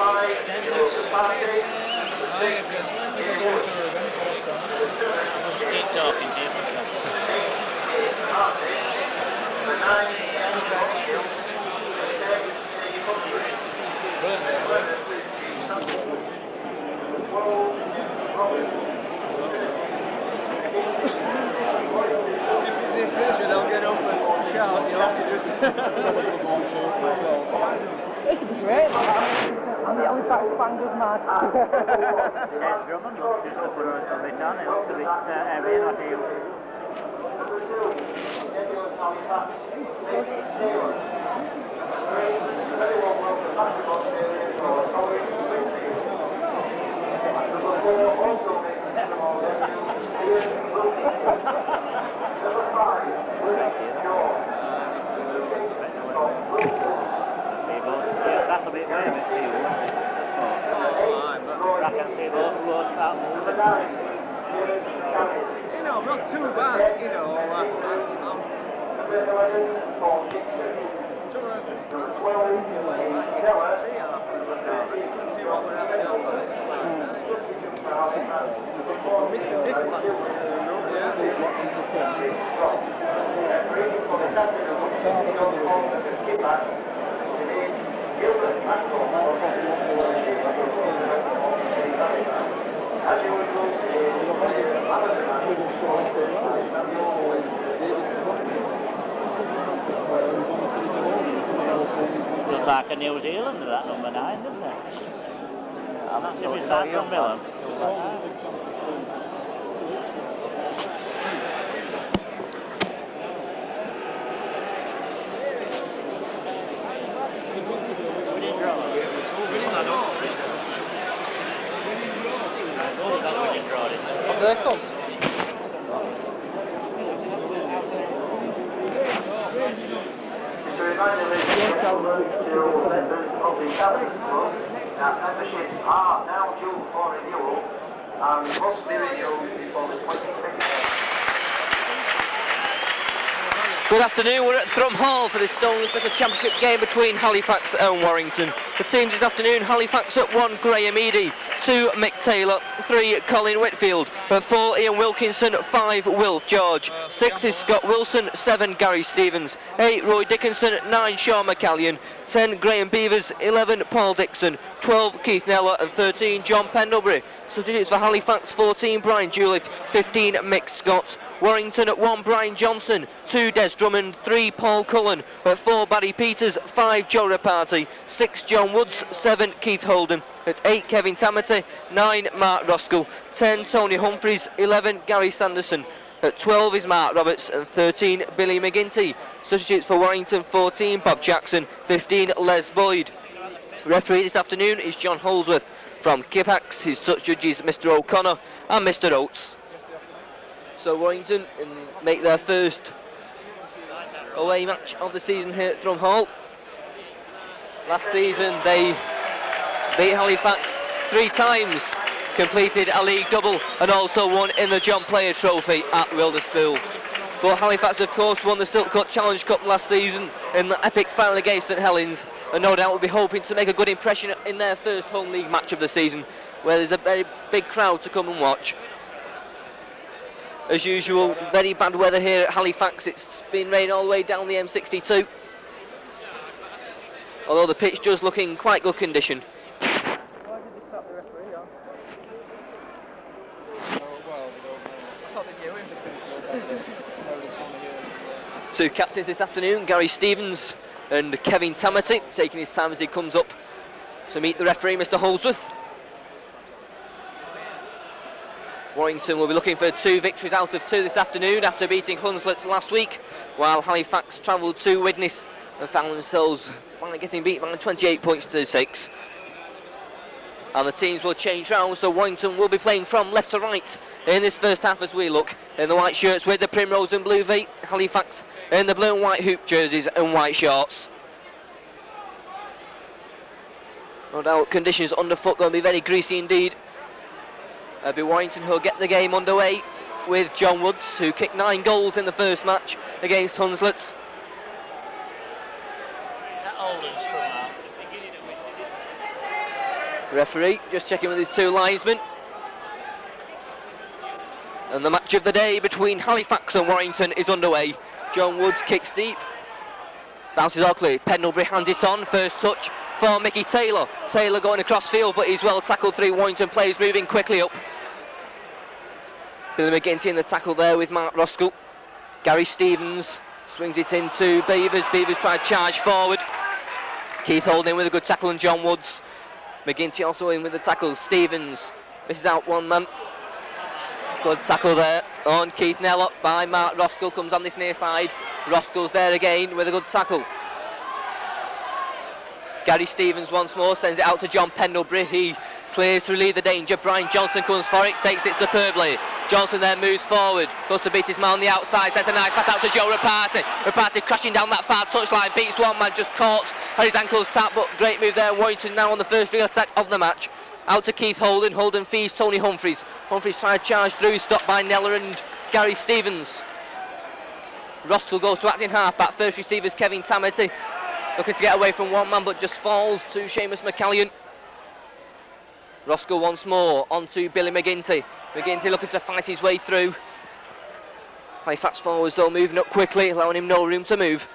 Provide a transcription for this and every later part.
Keep talking, dear. This version, they'll get up and shout, you'll have to do it. This would be great. I'm the Halifax fan goes mad. Drummond looks disappointed on it, and it looks a bit heavy, not here. That's a bit way a bit for you. I can see those close out moving. You know, not too bad, you know. Looks like a New Zealander, that number 9, doesn't it? I'm not sure it's that from Millham. Memberships are now due for renewal and must be renewed before the 26th. Good afternoon, we're at Thrum Hall for this Stoneleigh Special Championship game between Halifax and Warrington. The teams this afternoon: Halifax at 1, Graham Eady; 2, Mick Taylor; 3, Colin Whitfield; at 4, Ian Wilkinson; 5, Wilf George; 6 is Scott Wilson; 7, Gary Stevens; 8, Roy Dickinson; 9, Sean McCallion; 10, Graham Beavers; 11, Paul Dixon; 12, Keith Neller; and 13, John Pendlebury. Substitutes for Halifax: 14, Brian Juliff; 15, Mick Scott. Warrington at 1, Brian Johnson; 2, Des Drummond; 3, Paul Cullen; at 4, Barry Peters; 5, Joe Raparty; 6, John Woods; 7, Keith Holden; at 8, Kevin Tamati; 9, Mark Roskell; 10, Tony Humphreys; 11, Gary Sanderson; at 12 is Mark Roberts; and 13, Billy McGinty. Substitutes for Warrington: 14, Bob Jackson; 15, Les Boyd. Referee this afternoon is John Holdsworth from Kippax. His touch judges Mr O'Connor and Mr Oates. So Warrington make their first away match of the season here at Thrum Hall. Last season they beat Halifax 3 times, completed a league double and also won in the John Player Trophy at Wilderspool. But Halifax of course won the Silk Cut Challenge Cup last season in the epic final against St Helens, and no doubt will be hoping to make a good impression in their first home league match of the season, where there's a very big crowd to come and watch. As usual, very bad weather here at Halifax. It's been raining all the way down the M62. Although the pitch does look in quite good condition. Why did they stop the referee on? Oh, well, we don't know. I thought they knew him. 2 captains this afternoon, Gary Stevens and Kevin Tamati, taking his time as he comes up to meet the referee, Mr Holdsworth. Warrington will be looking for 2 victories out of 2 this afternoon after beating Hunslet last week, while Halifax travelled to Widnes and found themselves getting beat by 28 points to 6. And the teams will change round, so Warrington will be playing from left to right in this first half as we look in the white shirts with the primrose and blue V. Halifax in the blue and white hoop jerseys and white shorts. No doubt conditions underfoot going to be very greasy indeed. It'll be Warrington who'll get the game underway with John Woods, who kicked 9 goals in the first match against Hunslet. Referee just checking with his two linesmen. And the match of the day between Halifax and Warrington is underway. John Woods kicks deep. Bounces ugly. Pendlebury hands it on. First touch for Mickey Taylor. Taylor going across field, but he's well tackled. 3 Warrington players moving quickly up. Billy McGinty in the tackle there with Mark Roskell. Gary Stevens swings it into Beavers. Beavers try to charge forward. Keith Holding with a good tackle, and John Woods. McGinty also in with the tackle. Stevens misses out one man. Good tackle there on Keith Nellock by Mark Roskell. Comes on this near side. Roskell's there again with a good tackle. Gary Stevens once more sends it out to John Pendlebury. He clears to relieve the danger. Brian Johnson comes for it, takes it superbly. Johnson then moves forward, goes to beat his man on the outside, sends a nice pass out to Joe Rapati. Rapati crashing down that far touchline, beats one man, just caught, had his ankles tapped, but great move there. Warrington now on the first real attack of the match. Out to Keith Holden. Holden feeds Tony Humphreys. Humphreys trying to charge through, stopped by Neller and Gary Stevens. Roskell goes to acting half-back. First receivers Kevin Tamety, looking to get away from one man, but just falls to Seamus McCallion. Roskell once more, on to Billy McGinty. McGinty looking to fight his way through. Halifax forwards though moving up quickly, allowing him no room to move.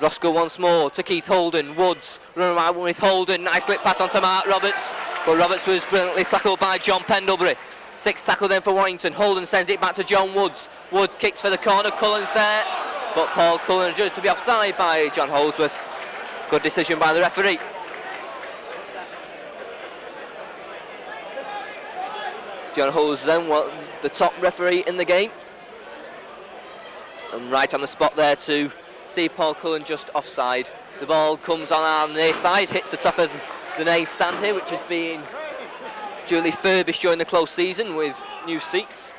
Roskell once more to Keith Holden. Woods running around with Holden. Nice slip pass onto Mark Roberts, but Roberts was brilliantly tackled by John Pendlebury. 6th tackle then for Warrington. Holden sends it back to John Woods. Woods kicks for the corner. Cullen's there, but Paul Cullen judged to be offside by John Holdsworth. Good decision by the referee. John Holdsworth then, the top referee in the game, and right on the spot there to see Paul Cullen just offside. The ball comes on the near side, hits the top of the main stand here, which has been duly furbished during the close season with new seats.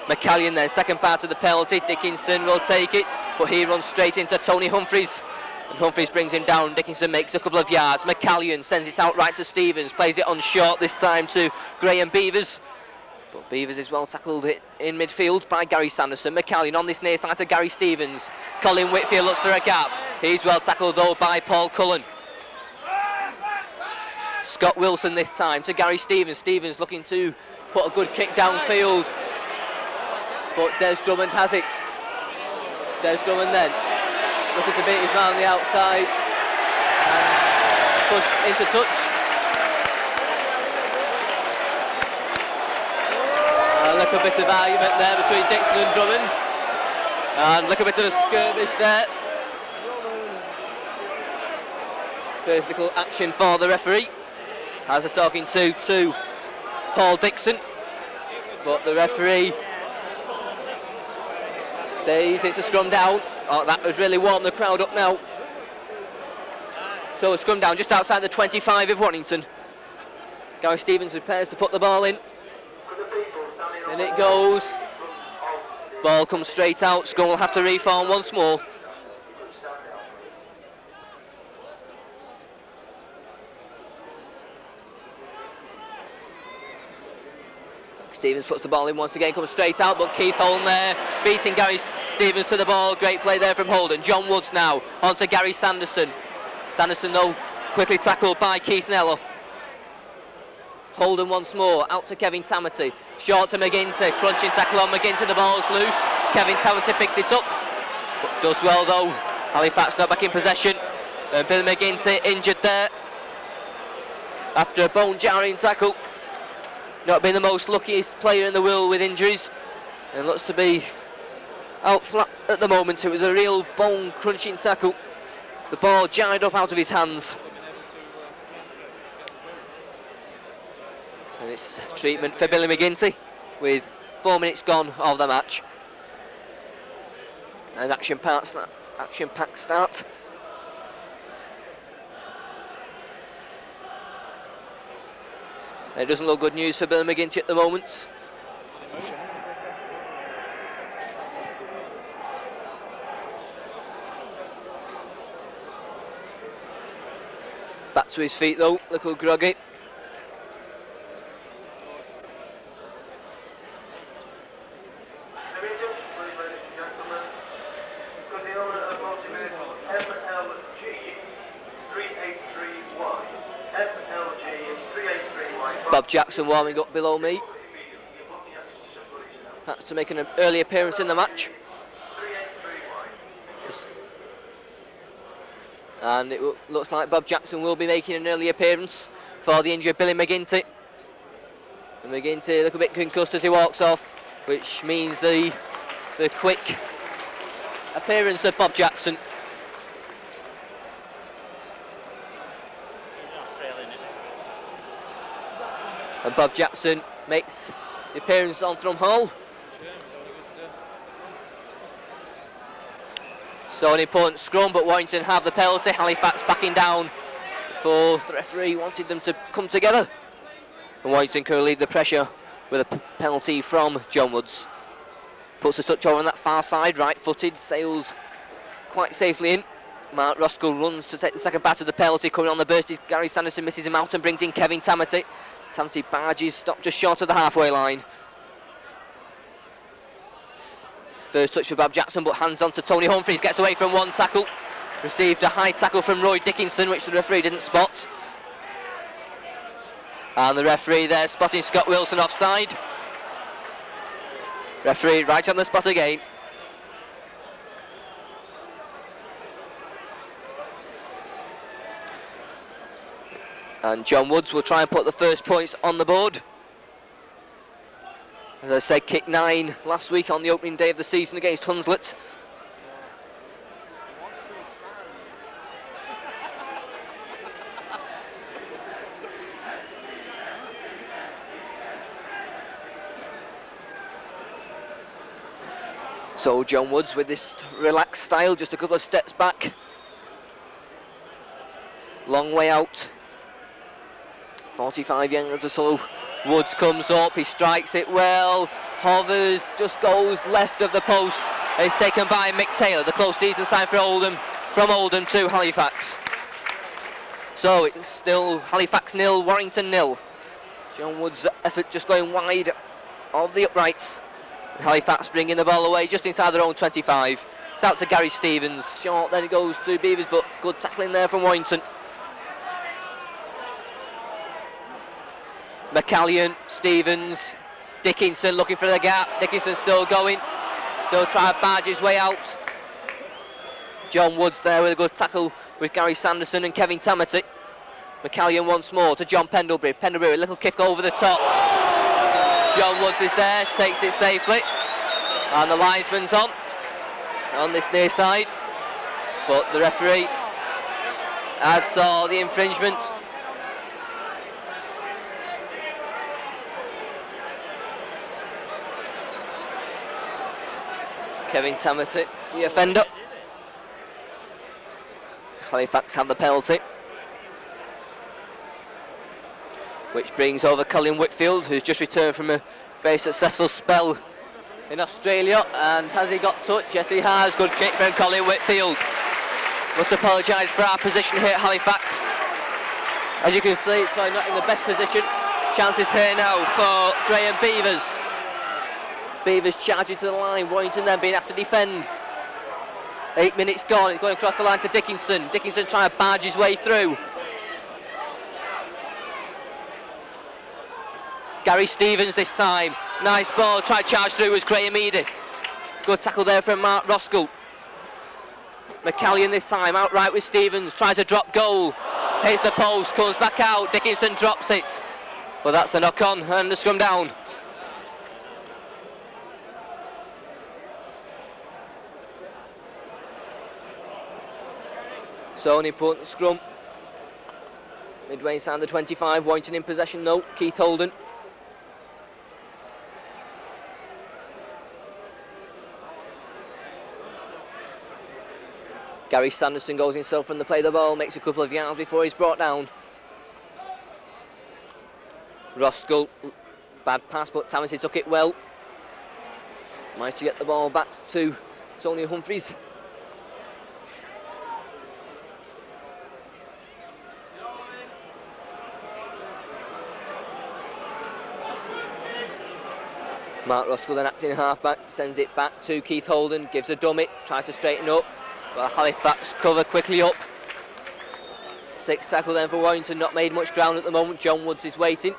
McCallion then, second part of the penalty. Dickinson will take it, but he runs straight into Tony Humphreys, and Humphreys brings him down. Dickinson makes a couple of yards. McCallion sends it out right to Stevens, plays it on short this time to Graham Beavers, but Beavers is well tackled in midfield by Gary Sanderson. McCallion on this near side to Gary Stevens. Colin Whitfield looks for a gap. He's well tackled though by Paul Cullen. Scott Wilson this time to Gary Stevens. Stevens looking to put a good kick downfield, but Des Drummond has it. Des Drummond then looking to beat his man on the outside and push into touch. A little bit of argument there between Dixon and Drummond, and a little bit of a skirmish there. Physical action for the referee as they're talking to Paul Dixon, but the referee stays. It's a scrum down. Oh, that has really warmed the crowd up now. So a scrum down just outside the 25 of Warrington. Gary Stevens prepares to put the ball in, and it goes. Ball comes straight out. Scrum will have to reform once more. Stevens puts the ball in once again, comes straight out, but Keith Holden there, beating Gary Stevens to the ball. Great play there from Holden. John Woods now, on to Gary Sanderson. Sanderson though, quickly tackled by Keith Neller. Holden once more, out to Kevin Tamety. Short to McGinty, crunching tackle on McGinty, the ball's loose. Kevin Tamety picks it up, but does well though. Halifax not back in possession. And Bill McGinty injured there after a bone-jarring tackle. Not been the most luckiest player in the world with injuries, and looks to be out flat at the moment. It was a real bone-crunching tackle. The ball jarred up out of his hands. And it's treatment for Billy McGinty with 4 minutes gone of the match. An action-packed start. It doesn't look good news for Bill McGinty at the moment. Back to his feet though, little groggy. MLG 3831. MLG Bob Jackson warming up below me. That's to make an early appearance in the match. And it looks like Bob Jackson will be making an early appearance for the injured Billy McGinty. And McGinty a little bit concussed as he walks off, which means the quick appearance of Bob Jackson. And Bob Jackson makes the appearance on Thrum Hall. So an important scrum, but Warrington have the penalty. Halifax backing down for the referee wanted them to come together. And Warrington can relieve the pressure with a penalty from John Woods. Puts a touch over on that far side, right-footed, sails quite safely in. Mark Roskell runs to take the second bat of the penalty. Coming on the burst is Gary Sanderson, misses him out and brings in Kevin Tamati. Tamati barges, stopped just short of the halfway line. First touch for Bob Jackson, but hands on to Tony Humphries, gets away from one tackle. Received a high tackle from Roy Dickinson, which the referee didn't spot. And the referee there spotting Scott Wilson offside. Referee right on the spot again. And John Woods will try and put the first points on the board. As I said, kick 9 last week on the opening day of the season against Hunslet. So John Woods with this relaxed style, just a couple of steps back. Long way out. 45 yards or so. Woods comes up, he strikes it well, hovers, just goes left of the post. It's taken by Mick Taylor, the close season sign for Oldham, from Oldham to Halifax. So it's still Halifax 0, Warrington 0. John Woods' effort just going wide of the uprights. Halifax bringing the ball away just inside their own 25. It's out to Gary Stevens, short, then it goes to Beavers, but good tackling there from Warrington. McCallion, Stevens, Dickinson looking for the gap. Dickinson still going, still trying to barge his way out. John Woods there with a good tackle with Gary Sanderson and Kevin Tamati. McCallion once more to John Pendlebury. Pendlebury, a little kick over the top. John Woods is there, takes it safely. And the linesman's on this near side. But the referee has saw the infringement. Kevin Tamati, the offender. Halifax have the penalty, which brings over Colin Whitfield, who's just returned from a very successful spell in Australia. And has he got touch? Yes, he has. Good kick from Colin Whitfield. Must apologise for our position here at Halifax. As you can see, it's probably not in the best position. Chances here now for Graham Beavers. Beavers charges to the line, Warrington then being asked to defend. 8 minutes gone, it's going across the line to Dickinson. Dickinson trying to barge his way through. Gary Stevens this time. Nice ball, tried to charge through was Graham Eady. Good tackle there from Mark Roskell. McCallion this time, outright with Stevens, tries a drop goal. Hits the post, comes back out, Dickinson drops it. Well, that's a knock on and the scrum down. So an important scrum. Midway inside the 25, Warrington in possession though, Keith Holden. Gary Sanderson goes himself from the play of the ball, makes a couple of yards before he's brought down. Roskell, bad pass, but Tamati took it well. Managed to get the ball back to Tony Humphries. Mark Roskell then acting half-back, sends it back to Keith Holden, gives a dummy, tries to straighten up. Well, Halifax cover quickly up. 6 tackle then for Warrington, not made much ground at the moment. John Woods is waiting.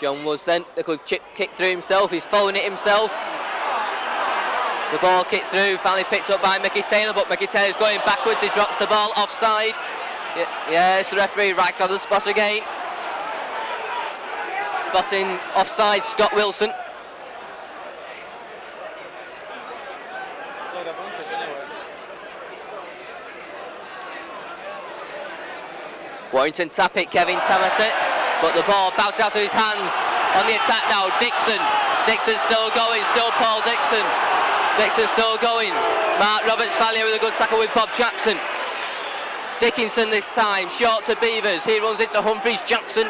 John Woods then, the good chip kick through himself, he's following it himself. The ball kicked through, finally picked up by Mickey Taylor, but Mickey Taylor's going backwards, he drops the ball offside. Yes, the referee right on the spot again. Spotting offside Scott Wilson. Warrington tap it, Kevin Tamati, but the ball bounces out of his hands. On the attack now, Dixon. Dixon still going, still Paul Dixon. Dixon still going. Mark Roberts finally with a good tackle with Bob Jackson. Dickinson this time, short to Beavers. He runs into Humphreys Jackson.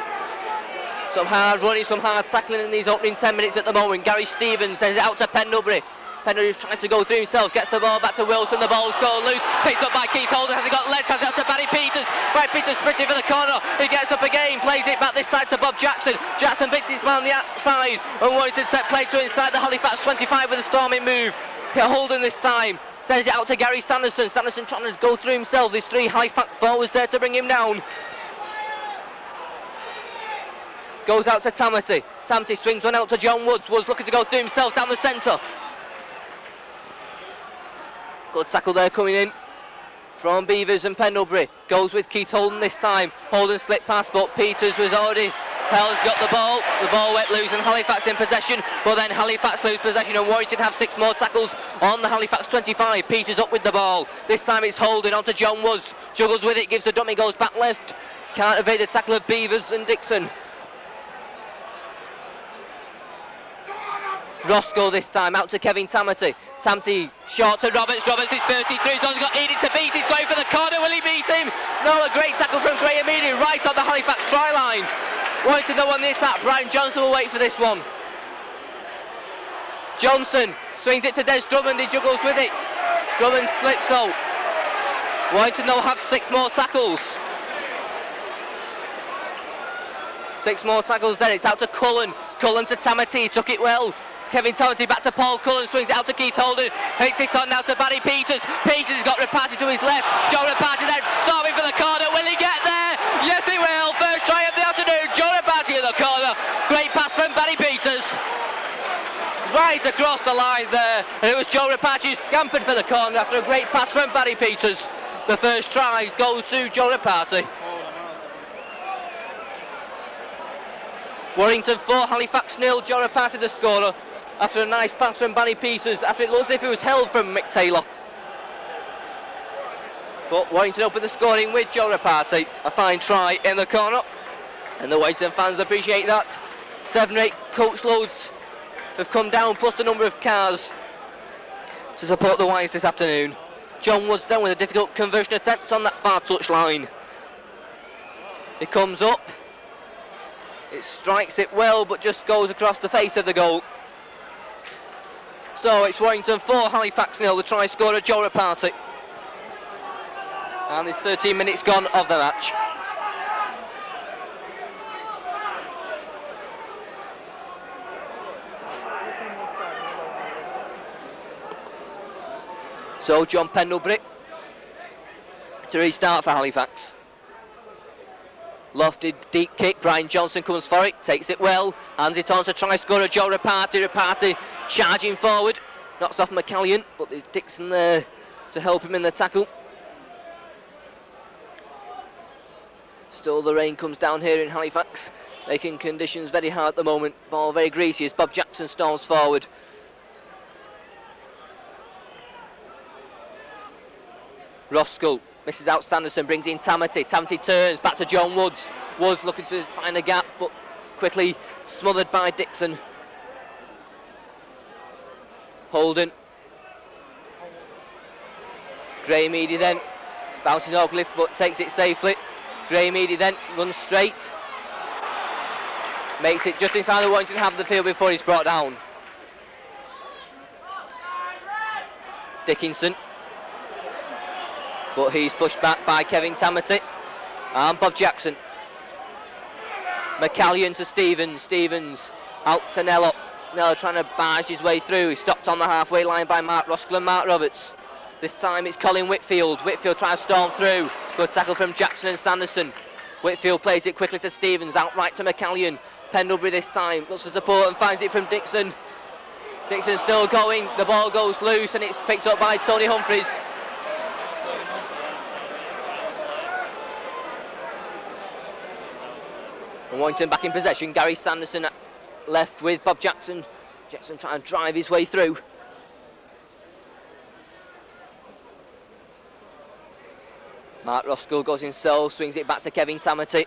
Some hard running, some hard tackling in these opening 10 minutes at the moment. Gary Stevens sends it out to Pendlebury. Pendlebury tries to go through himself, gets the ball back to Wilson, the ball's gone loose, picked up by Keith Holden, has he got legs, has it out to Barry Peters. Barry Peters sprinting for the corner, he gets up again, plays it back this side to Bob Jackson. Jackson beats his man on the outside, and Warrington set play to inside the Halifax 25 with a storming move. Holden this time sends it out to Gary Sanderson. Sanderson trying to go through himself, there's 3 Halifax forwards there to bring him down. Goes out to Tamati. Tamati swings one out to John Woods. Woods looking to go through himself down the centre. Good tackle there coming in from Beavers and Pendlebury. Goes with Keith Holden this time. Holden slipped past, but Peters was already. Hell's got the ball. The ball went loose and Halifax in possession. But then Halifax lose possession and Warrington have 6 more tackles on the Halifax 25. Peters up with the ball. This time it's Holden onto John Woods. Juggles with it, gives the dummy, goes back left. Can't evade the tackle of Beavers and Dixon. Roscoe this time, out to Kevin Tamati. Tamati short to Roberts. Roberts is bursting through. He's only got Edie to beat. He's going for the corner. Will he beat him? No, a great tackle from Graham Edie right on the Halifax try line. Wanting to know on the attack. Brian Johnson will wait for this one. Johnson swings it to Des Drummond. He juggles with it. Drummond slips though. Wanting to know have 6 more tackles. 6 more tackles then. It's out to Cullen. Cullen to Tamati. Took it well. Kevin Tamati back to Paul Cullen, swings it out to Keith Holden, hits it on now to Barry Peters. Peters has got Rapati to his left. Joe Rapati then storming for the corner. Will he get there? Yes, he will. First try of the afternoon. Joe Rapati in the corner. Great pass from Barry Peters. Right across the line there. And it was Joe Rapati who scampered for the corner after a great pass from Barry Peters. The first try goes to Joe Rapati. Warrington 4, Halifax 0. Joe Rapati the scorer. After a nice pass from Barry Peters, after it looks as if it was held from Mick Taylor. But Warrington up with the scoring with Joe Rapati. A fine try in the corner. And the Warrington fans appreciate that. 7 or 8 coach loads have come down, plus the number of cars to support the Whites this afternoon. John Woods then with a difficult conversion attempt on that far touch line. He comes up. It strikes it well, but just goes across the face of the goal. So it's Warrington 4, Halifax 0, the try scorer Joe Rapati. And there's 13 minutes gone of the match. So John Pendlebury to restart for Halifax. Lofted deep kick, Brian Johnson comes for it, takes it well, hands it on to try scorer Joe Rapati. Rapati charging forward, knocks off McCallion, but there's Dixon there to help him in the tackle. Still the rain comes down here in Halifax, making conditions very hard at the moment. Ball very greasy as Bob Jackson storms forward. Roscoe misses out Sanderson, brings in Tamati. Tamati turns back to John Woods. Woods looking to find a gap, but quickly smothered by Dixon. Holden. Graham Eady then bounces off lift, but takes it safely. Graham Eady then runs straight. Makes it just inside the Warrington half of the field before he's brought down. Dickinson. But he's pushed back by Kevin Tamati and Bob Jackson. McCallion to Stevens. Stevens out to Nello. Nello trying to barge his way through. He's stopped on the halfway line by Mark Roskell and Mark Roberts. This time it's Colin Whitfield. Whitfield trying to storm through. Good tackle from Jackson and Sanderson. Whitfield plays it quickly to Stevens. Out right to McCallion. Pendlebury this time, looks for support and finds it from Dixon. Dixon still going, the ball goes loose and it's picked up by Tony Humphries. And Warrington back in possession, Gary Sanderson left with Bob Jackson. Jackson trying to drive his way through. Mark Roskell goes himself, swings it back to Kevin Tamati.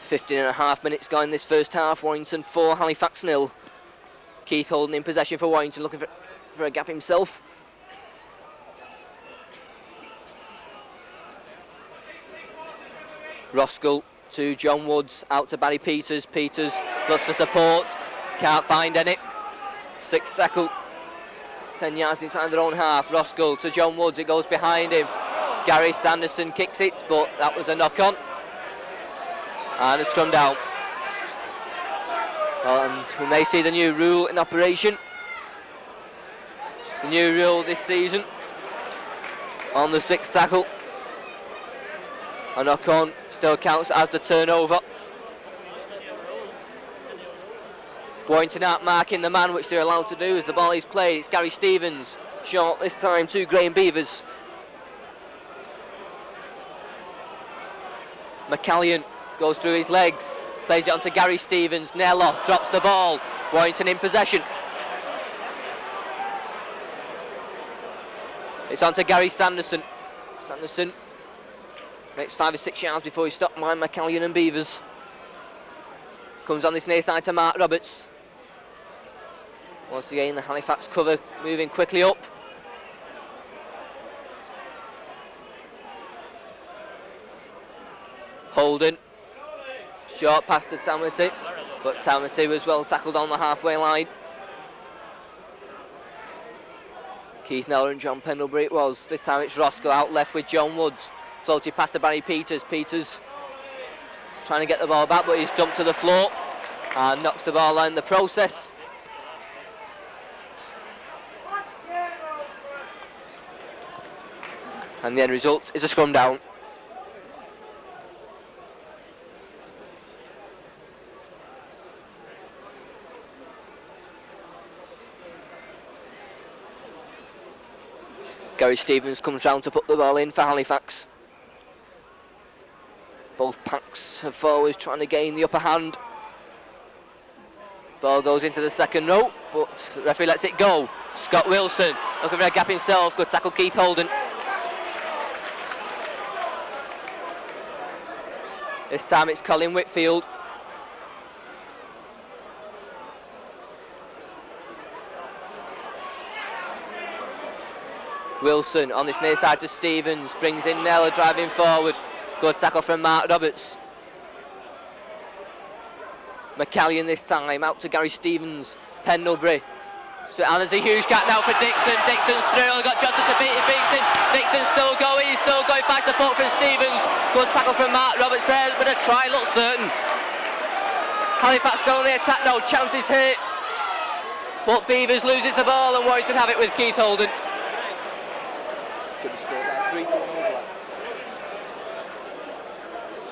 .15.5 minutes gone in this first half. Warrington 4, Halifax 0. Keith Holden in possession for Warrington, looking for a gap himself. Roskell to John Woods, out to Barry Peters. Peters looks for support, can't find any. 6th tackle, 10 yards inside their own half. Roskell to John Woods, it goes behind him. Gary Sanderson kicks it, but that was a knock on. And a scrum down. And we may see the new rule in operation. The new rule this season. On the 6th tackle. A knock on still counts as the turnover. Warrington out marking the man, which they're allowed to do as the ball is played. It's Gary Stevens, short this time to Graham Beavers. McCallion goes through his legs, plays it on to Gary Stevens. Nello drops the ball. Warrington in possession. It's on to Gary Sanderson. Sanderson makes 5 or 6 yards before he's stopped by McCallion and Beavers. Comes on this near side to Mark Roberts. Once again, the Halifax cover moving quickly up. Holden. Short pass to Tamati, but Tamati was well tackled on the halfway line. Keith Neller and John Pendlebury it was. This time it's Roskell out left with John Woods. Floated past to Barry Peters. Peters trying to get the ball back, but he's dumped to the floor and knocks the ball out in the process. And the end result is a scrum down. Gary Stevens comes round to put the ball in for Halifax. Both packs of forwards trying to gain the upper hand. Ball goes into the second row, but the referee lets it go. Scott Wilson looking for a gap himself. Good tackle, Keith Holden. This time it's Colin Whitfield. Wilson on this near side to Stevens, brings in Nella driving forward. Good tackle from Mark Roberts. McCallion this time, out to Gary Stevens. Pendlebury. And there's a huge gap now for Dixon. Dixon's through, got Johnson to beat him. Dixon's still going, finds support from Stevens. Good tackle from Mark Roberts there, but a try looks certain. Halifax still on the attack, no chances here. But Beavers loses the ball and Warrington have it with Keith Holden. Should be scored there, 3-2.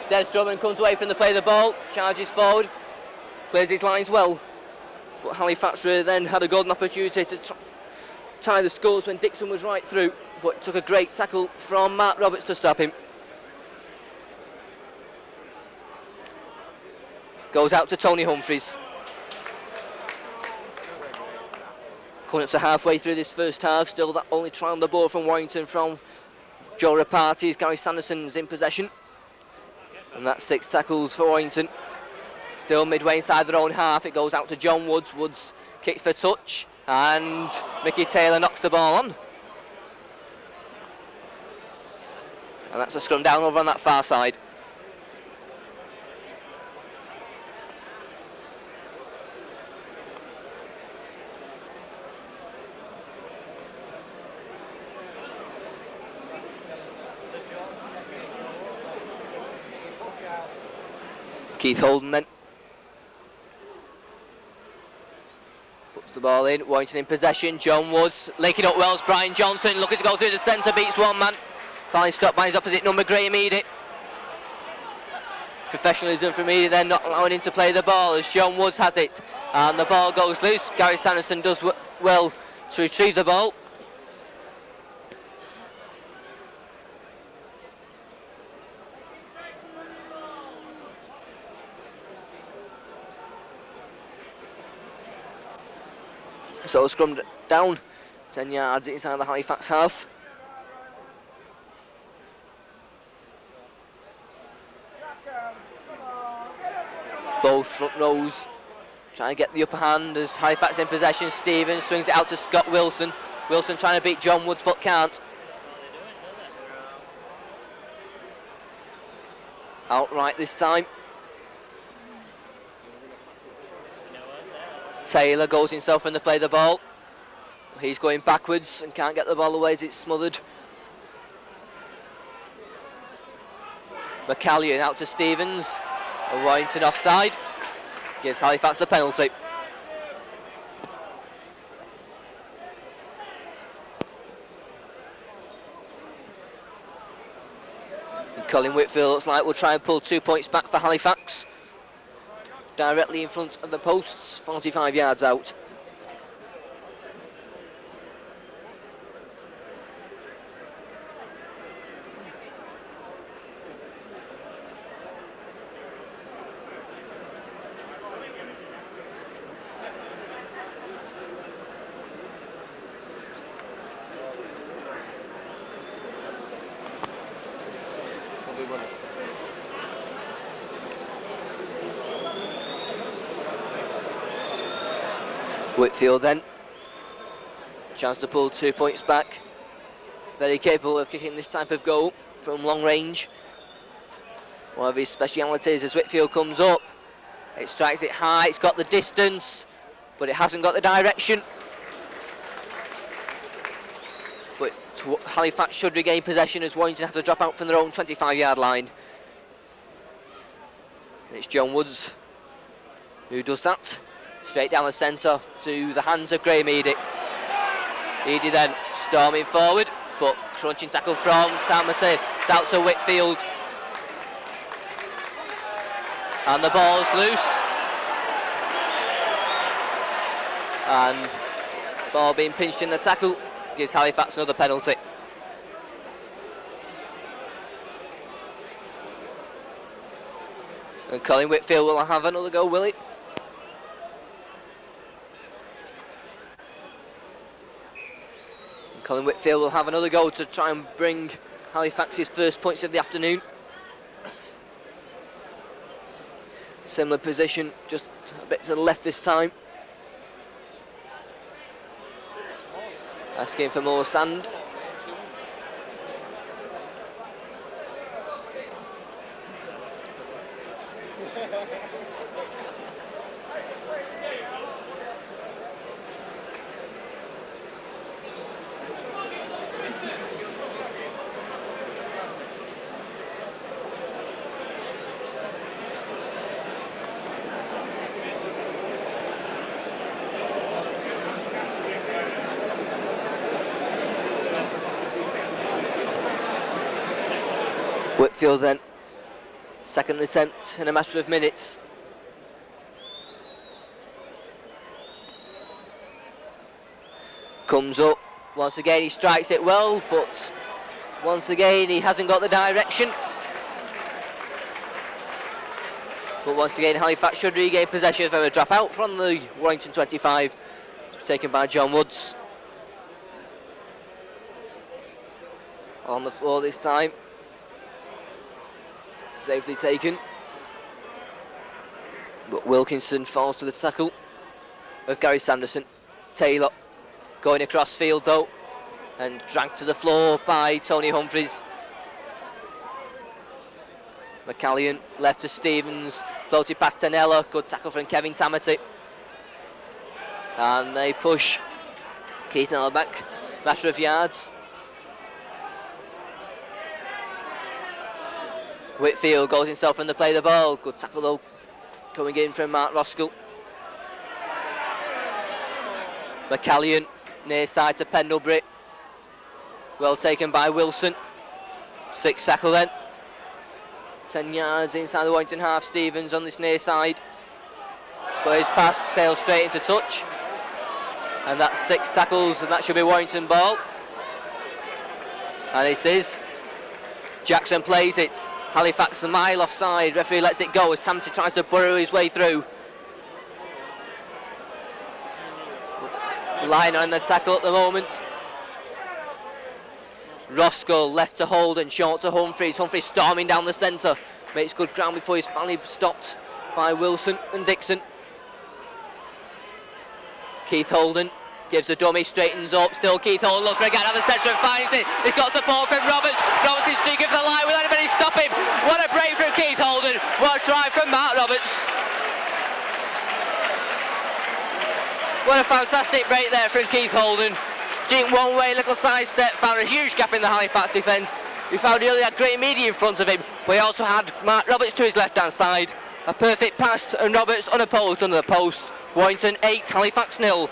Des Drummond comes away from the play of the ball, charges forward, clears his lines well. But Halifax really then had a golden opportunity to tie the scores when Dixon was right through, but it took a great tackle from Mark Roberts to stop him. Goes out to Tony Humphries. Coming up to halfway through this first half, still that only try on the board from Warrington from Joe Rapati as Gary Sanderson's in possession. And that's 6 tackles for Warrington. Still midway inside their own half, it goes out to John Woods. Woods kicks for touch and Mickey Taylor knocks the ball on. And that's a scrum down over on that far side. Keith Holden then puts the ball in. Warrington in possession. John Woods linking up Wells. Brian Johnson looking to go through the centre, beats one man. Finally stopped by his opposite number, Graham Eady. Professionalism from Eady then, not allowing him to play the ball as John Woods has it. And the ball goes loose. Gary Sanderson does well to retrieve the ball. So scrum down, 10 yards inside the Halifax half. Both front rows trying to get the upper hand as Halifax in possession. Stevens swings it out to Scott Wilson. Wilson trying to beat John Woods but can't. Outright this time. Taylor goes himself in to play the ball. He's going backwards and can't get the ball away as it's smothered. McCallion out to Stevens. Warrington offside. Gives Halifax a penalty. And Colin Whitfield looks like we'll try and pull 2 points back for Halifax. Directly in front of the posts, 45 yards out. Whitfield then, chance to pull 2 points back. Very capable of kicking this type of goal from long range. One of his specialities as Whitfield comes up. It strikes it high, it's got the distance, but it hasn't got the direction. But Halifax should regain possession as Warrington have to drop out from their own 25-yard line. And it's John Woods who does that. Straight down the centre to the hands of Graham Eady. Eady then storming forward, but crunching tackle from Tamati. It's out to Whitfield. And the ball's loose. And ball being pinched in the tackle gives Halifax another penalty. And Colin Whitfield will have another go, will he? Colin Whitfield will have another go to try and bring Halifax's first points of the afternoon. Similar position, just a bit to the left this time. Asking for more sand. Whitfield then, second attempt in a matter of minutes. Comes up, once again he strikes it well, but once again he hasn't got the direction. But once again Halifax should regain possession from a drop out from the Warrington 25, taken by John Woods. On the floor this time. Safely taken, but Wilkinson falls to the tackle of Gary Sanderson. Taylor going across field though, and dragged to the floor by Tony Humphreys. McCallion left to Stevens, floated past Tanella, good tackle from Kevin Tamati. And they push Keith Nella back, matter of yards. Whitfield goes himself in to play the ball. Good tackle though, coming in from Mark Roskell. McCallion near side to Pendlebury. Well taken by Wilson. Sixth tackle then. 10 yards inside the Warrington half. Stevens on this near side. But his pass sails straight into touch. And that's 6 tackles, and that should be Warrington ball. And it is. Jackson plays it. Halifax a mile offside. Referee lets it go as Tamsy tries to burrow his way through. Line on the tackle at the moment. Roscoe left to Holden, short to Humphreys. Humphreys storming down the centre. Makes good ground before he's finally stopped by Wilson and Dixon. Keith Holden gives the dummy, straightens up. Still Keith Holden looks for a gap down the centre and finds it. He's got support from Roberts. Roberts is streaking for the line. Will anybody stop him? What a break from Keith Holden. What a try from Mark Roberts. What a fantastic break there from Keith Holden. Jink one way, little side step, found a huge gap in the Halifax defence. He found he only had Graham Eady in front of him, but he also had Mark Roberts to his left hand side. A perfect pass and Roberts unopposed under the post. Warrington 8, Halifax 0.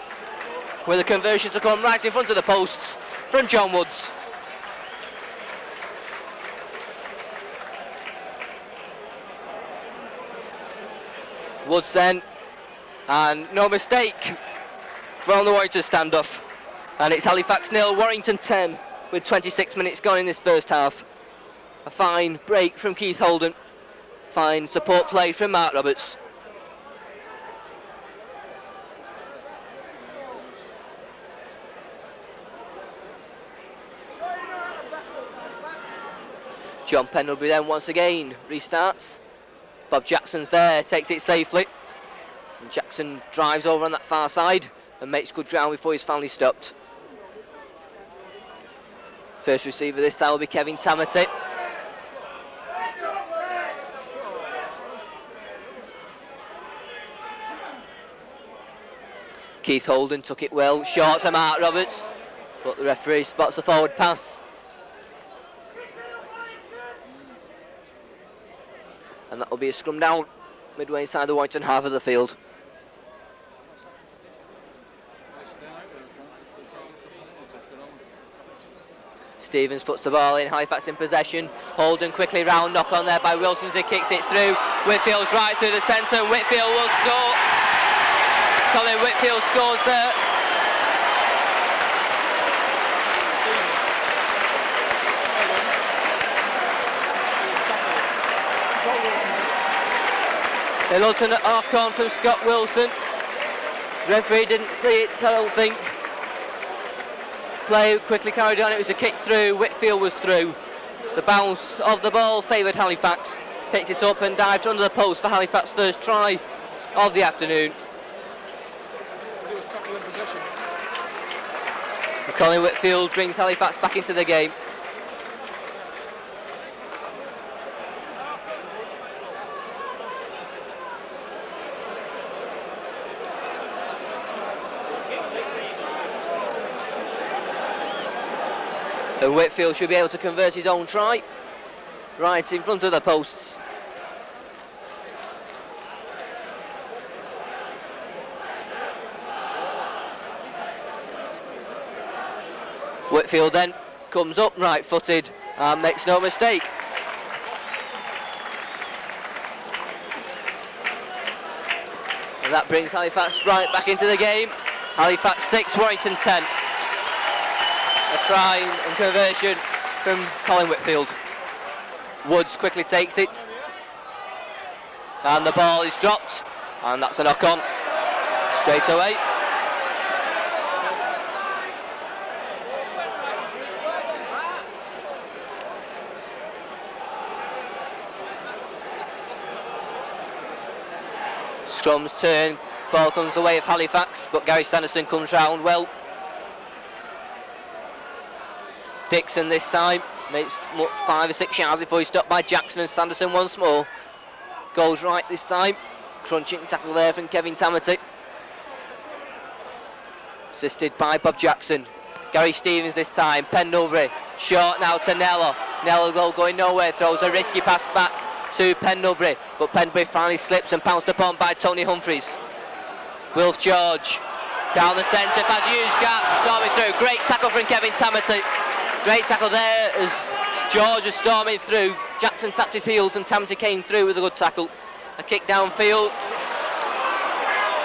With a conversion to come right in front of the posts from John Woods. Woods then, and no mistake from the Warrington standoff. And it's Halifax 0, Warrington 10, with 26 minutes gone in this first half. A fine break from Keith Holden. Fine support play from Mark Roberts. John Pendlebury then once again restarts. Bob Jackson's there, takes it safely. And Jackson drives over on that far side and makes good ground before he's finally stopped. First receiver this time will be Kevin Tamati. Keith Holden took it well, short to Mark Roberts, but the referee spots a forward pass. And that will be a scrum down midway inside the Warrington half of the field. Stevens puts the ball in, Halifax in possession. Holden quickly round, knock on there by Wilson as he kicks it through. Whitfield's right through the centre and Whitfield will score. Colin Whitfield scores there. A alternate half-corn from Scott Wilson. Referee didn't see it, I don't think. Play quickly carried on, it was a kick through, Whitfield was through. The bounce of the ball favoured Halifax. Picked it up and dived under the post for Halifax's first try of the afternoon. Colin Whitfield brings Halifax back into the game. And Whitfield should be able to convert his own try right in front of the posts. Whitfield then comes up right-footed and makes no mistake. And that brings Halifax right back into the game. Halifax 6, Warrington 10. A try and conversion from Colin Whitfield. Woods quickly takes it. And the ball is dropped. And that's a knock-on straight away. Scrum's turn, ball comes away of Halifax, but Gary Sanderson comes round well. Dixon this time makes 5 or 6 yards before he's stopped by Jackson, and Sanderson once more goes right this time. Crunching tackle there from Kevin Tamati. Assisted by Bob Jackson. Gary Stevens this time, Pendlebury, short now to Nello. Nello going nowhere, throws a risky pass back to Pendlebury, but Pendlebury finally slips and pounced upon by Tony Humphreys. Wilf George down the centre, has a huge gap, storming through. Great tackle from Kevin Tamati. Great tackle there as George is storming through, Jackson tapped his heels and Tamsy came through with a good tackle. A kick downfield,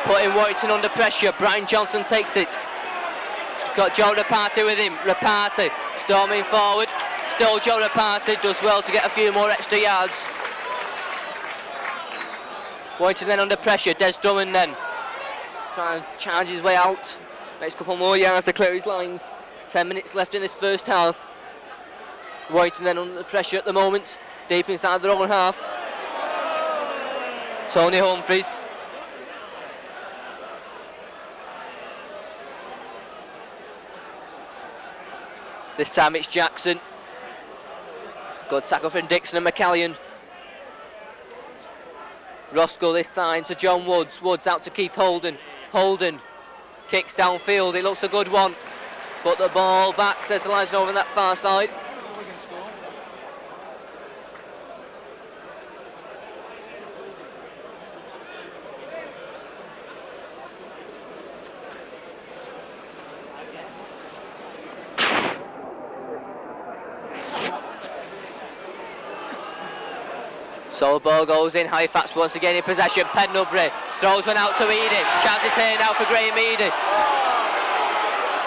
putting Warrington under pressure. Brian Johnson takes it. He's got Joe Rapati with him. Rapati storming forward. Still Joe Rapati does well to get a few more extra yards. Warrington then under pressure. Des Drummond then trying to charge his way out. Makes a couple more yards to clear his lines. 10 minutes left in this first half. Warrington then under pressure at the moment, deep inside their own half. Tony Humphries. This time it's Jackson. Good tackle from Dixon and McCallion. Roscoe this time to John Woods. Woods out to Keith Holden. Holden kicks downfield. It looks a good one. But the ball back, says the linesman over on that far side. So the ball goes in, Halifax once again in possession. Pendlebury throws one out to Eady. Chances here now for Graham Eady.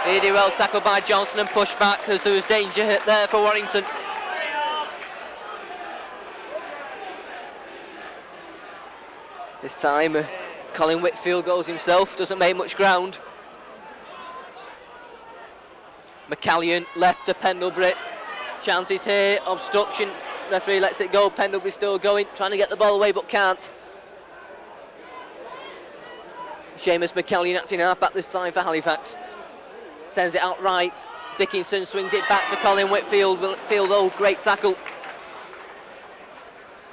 Eady well tackled by Johnson and pushed back as there was danger hit there for Warrington. This time Colin Whitfield goes himself, doesn't make much ground. McCallion left to Pendlebury. Chances here, obstruction. Referee lets it go. Pendlebury still going, trying to get the ball away but can't. Seamus McCallion acting half-back this time for Halifax. Sends it out right. Dickinson swings it back to Colin Whitfield. Whitfield, oh, great tackle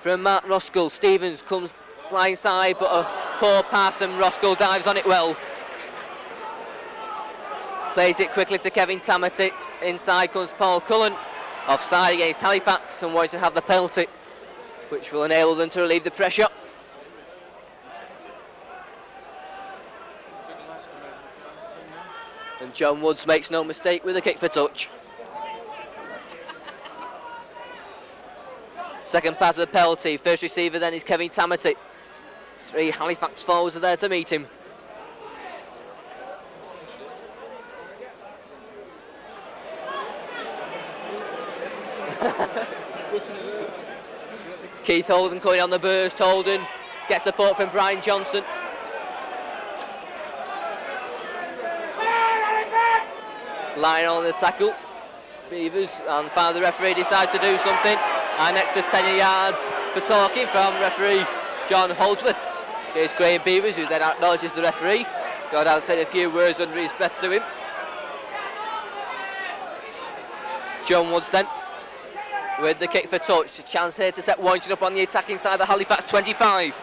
from Mark Roscoe. Stevens comes blindside, but a poor pass and Roscoe dives on it well. Plays it quickly to Kevin Tamati. Inside comes Paul Cullen. Offside against Halifax, and Warrington have the penalty, which will enable them to relieve the pressure. And John Woods makes no mistake with a kick for touch. Second pass of the penalty. First receiver then is Kevin Tamati. 3 Halifax forwards are there to meet him. Keith Holden coming on the burst. Holden gets support from Brian Johnson. Line on the tackle. Beavers, and finally the referee decides to do something. An extra 10 yards for talking from referee John Holdsworth. Here's Graham Beavers, who then acknowledges the referee. Go down and say a few words under his breath to him. John Woods then with the kick for touch. A chance here to set Warrington up on the attacking side of the Halifax 25.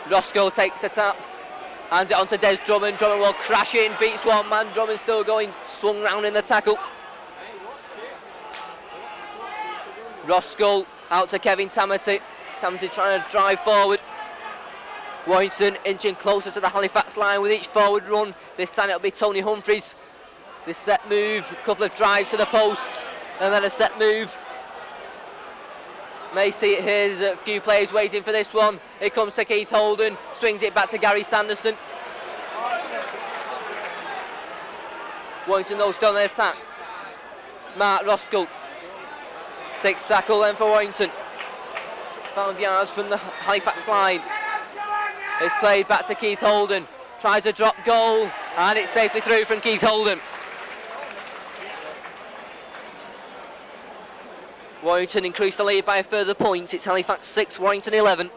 Roscoe takes the tap, hands it on to Des Drummond. Drummond will crash in, beats one man. Drummond still going, swung round in the tackle. Roscoe out to Kevin Tamati. Tamati trying to drive forward. Warrington inching closer to the Halifax line with each forward run. This time it'll be Tony Humphries. This set move, a couple of drives to the posts, and then a set move. May see it here, there's a few players waiting for this one. Here comes to Keith Holden, swings it back to Gary Sanderson. Warrington though still on attack. Mark Roscoe. 6th tackle then for Warrington. 5 yards from the Halifax line. It's played back to Keith Holden. Tries a drop goal, and it's safely through from Keith Holden. Warrington increased the lead by a further point. It's Halifax 6, Warrington 11.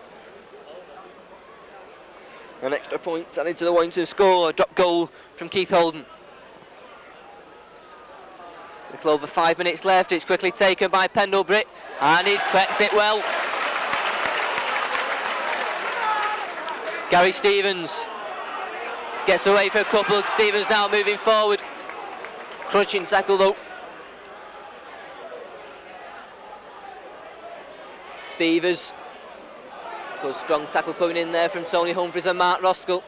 An extra point added to the Warrington score. A drop goal from Keith Holden. A little over 5 minutes left. It's quickly taken by Pendlebury, and he collects it well. Gary Stevens gets away for a couple. Stevens now moving forward. Crunching tackle though. Beavers. Good strong tackle coming in there from Tony Humphries and Mark Roscoe.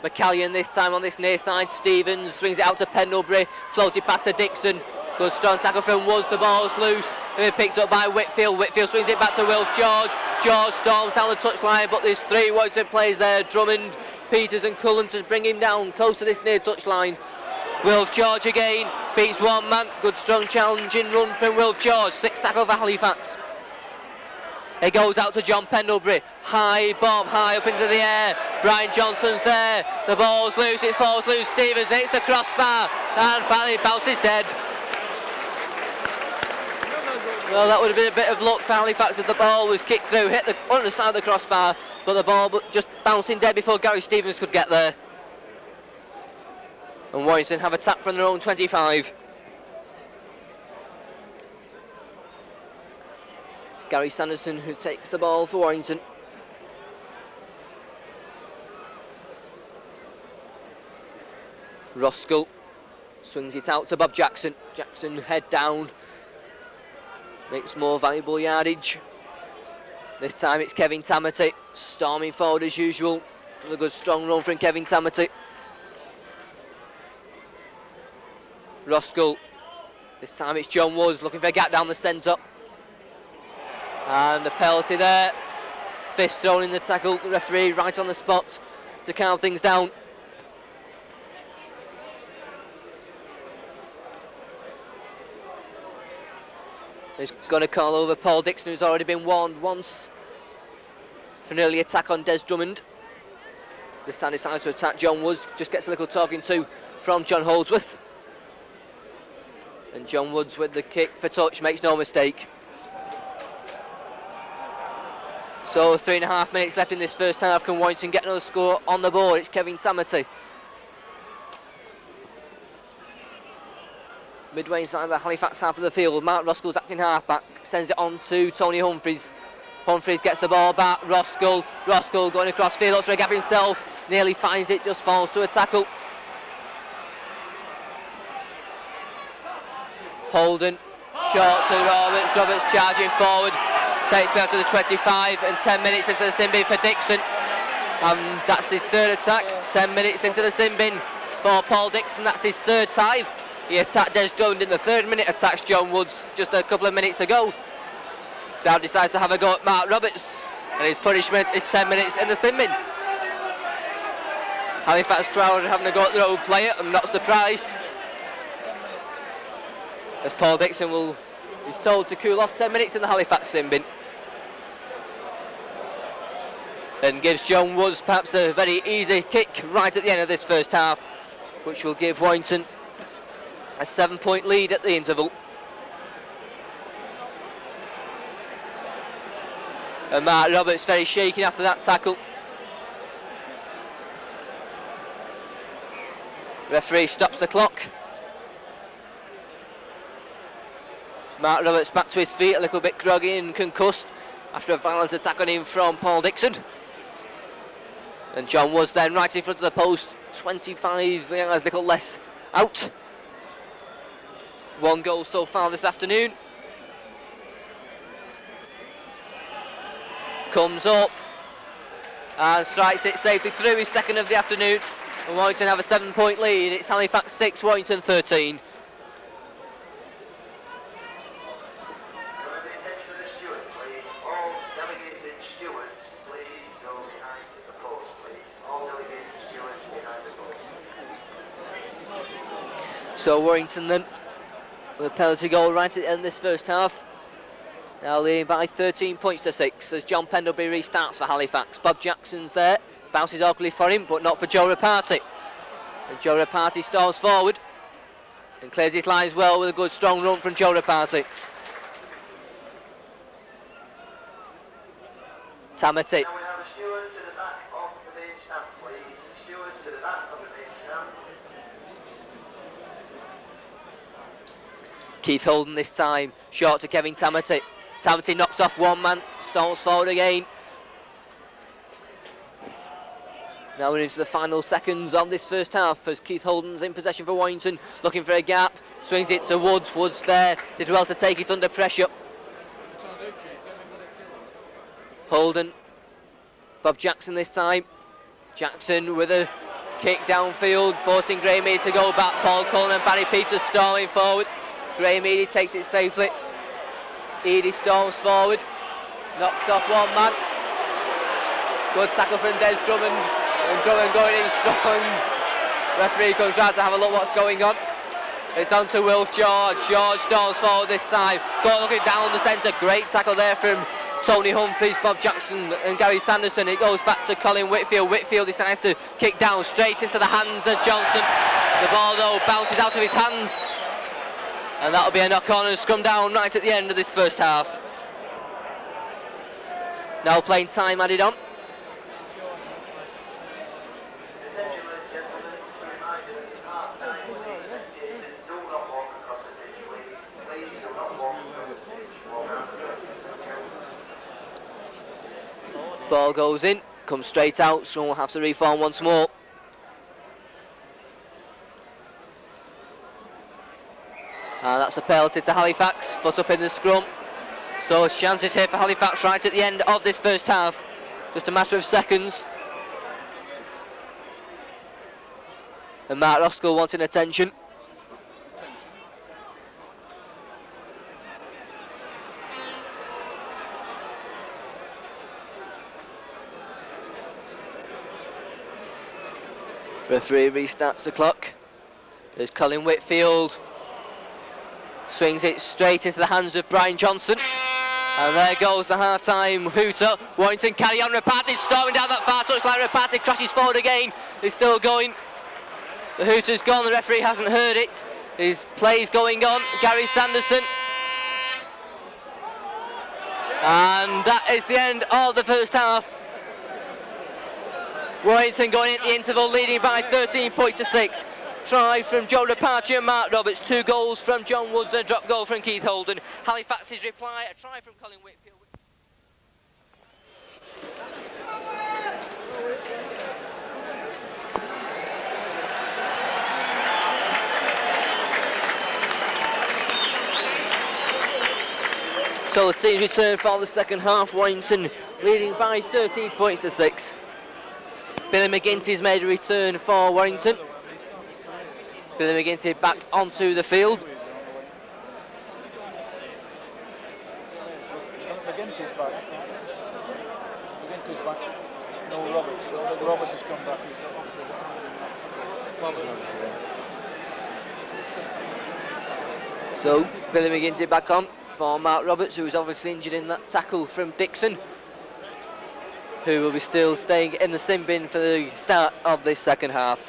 McCallion this time on this near side. Stevens swings it out to Pendlebury. Floated past to Dixon. Good strong tackle from Woods, the ball's loose. It's picked up by Whitfield. Whitfield swings it back to Wilf George. George storms down the touchline, but there's 3 Warrington players there. Drummond, Peters and Cullen to bring him down close to this near touchline. Wilf George again, beats one man. Good strong challenging run from Wilf George. 6th tackle for Halifax. It goes out to John Pendlebury. High bomb, high up into the air. Brian Johnson's there. The ball's loose, it falls loose. Stevens hits the crossbar and finally bounces dead. Well, that would have been a bit of luck for Halifax if the ball was kicked through, hit the underside of the crossbar, but the ball just bouncing dead before Gary Stevens could get there. And Warrington have a tap from their own 25. It's Gary Sanderson who takes the ball for Warrington. Roskell swings it out to Bob Jackson. Jackson head down. Makes more valuable yardage. This time it's Kevin Tamati storming forward as usual. A good strong run from Kevin Tamati. Roskell. This time it's John Woods looking for a gap down the centre. And the penalty there. Fist thrown in the tackle. The referee right on the spot to calm things down. He's going to call over Paul Dixon, who's already been warned once for an early attack on Des Drummond. This time decides to attack John Woods, just gets a little talking to from John Holdsworth. And John Woods with the kick for touch, makes no mistake. So 3.5 minutes left in this first half. Can Warrington get another score on the board? It's Kevin Tamati. Midway inside the Halifax half of the field, Mark Roskell's acting half-back, sends it on to Tony Humphreys. Humphreys gets the ball back, Roskell going across field, looks for a gap himself, nearly finds it, just falls to a tackle. Holden, short to Roberts charging forward, takes me out to the 25 and 10 minutes into the sin bin for Dixon. And that's his 3rd attack, 10 minutes into the sin bin for Paul Dixon, that's his 3rd time. He attacked Des Drummond in the 3rd minute, attacks John Woods just a couple of minutes ago. Now decides to have a go at Mark Roberts, and his punishment is 10 minutes in the sin bin. Halifax crowd having a go at their own player, I'm not surprised. As Paul Dixon is told to cool off 10 minutes in the Halifax sin bin. And gives John Woods perhaps a very easy kick right at the end of this first half, which will give Warrington a 7-point lead at the interval. And Mark Roberts very shaken after that tackle. Referee stops the clock. Mark Roberts back to his feet, a little bit groggy and concussed after a violent attack on him from Paul Dixon. And John Woods then right in front of the post, 25 yards, a little less out. 1 goal so far this afternoon. Comes up and strikes it safely through, his 2nd of the afternoon. And Warrington have a 7-point lead. It's Halifax 6, Warrington 13. So Warrington then with a penalty goal right at the end of this first half. Now leading by 13 points to 6 as John Pendlebury restarts for Halifax. Bob Jackson's there, bounces awkwardly for him, but not for Joe Reparty. And Joe Reparty storms forward and clears his lines well with a good strong run from Joe Reparty. Tamati. Keith Holden this time, short to Kevin Tamati. Tamati knocks off one man, stalls forward again. Now we're into the final seconds of this first half as Keith Holden's in possession for Warrington, looking for a gap, swings it to Woods. Woods there, did well to take it under pressure. Holden, Bob Jackson this time. Jackson with a kick downfield, forcing Graham Mead to go back. Paul Cullen and Barry Peters storming forward. Graham Eady takes it safely. Eady storms forward, knocks off one man. Good tackle from Des Drummond, and Drummond going in strong. Referee comes round to have a look what's going on. It's on to Wilf George. George storms forward this time. Got looking down the centre. Great tackle there from Tony Humphries, Bob Jackson and Gary Sanderson. It goes back to Colin Whitfield. Whitfield decides to kick down straight into the hands of Johnson. The ball though bounces out of his hands. And that'll be a knock-on and scrum down right at the end of this first half. Now playing time added on. Ball goes in, comes straight out, so we'll have to reform once more. And that's a penalty to Halifax, foot up in the scrum. So chances here for Halifax right at the end of this first half. Just a matter of seconds. And Mark Roskell wanting attention. Referee restarts the clock. There's Colin Whitfield. Swings it straight into the hands of Brian Johnson. And there goes the half-time hooter. Warrington carry on. Rapati storming down that far touchline. Rapati crashes forward again. He's still going. The hooter's gone. The referee hasn't heard it. His play's going on. Gary Sanderson. And that is the end of the first half. Warrington going at the interval, leading by 13 points to 6. Try from Joe Departure and Mark Roberts, 2 goals from John Woods, a drop goal from Keith Holden. Halifax's reply, a try from Colin Whitfield. So the teams return for the second half. Warrington leading by 13 points to 6. Billy McGinty's made a return for Warrington. Billy McGinty back onto the field. McGinty's back. McGinty's back. No Roberts. So Roberts has come back. So Billy McGinty back on for Mark Roberts, who was obviously injured in that tackle from Dixon, who will be still staying in the sin bin for the start of this second half.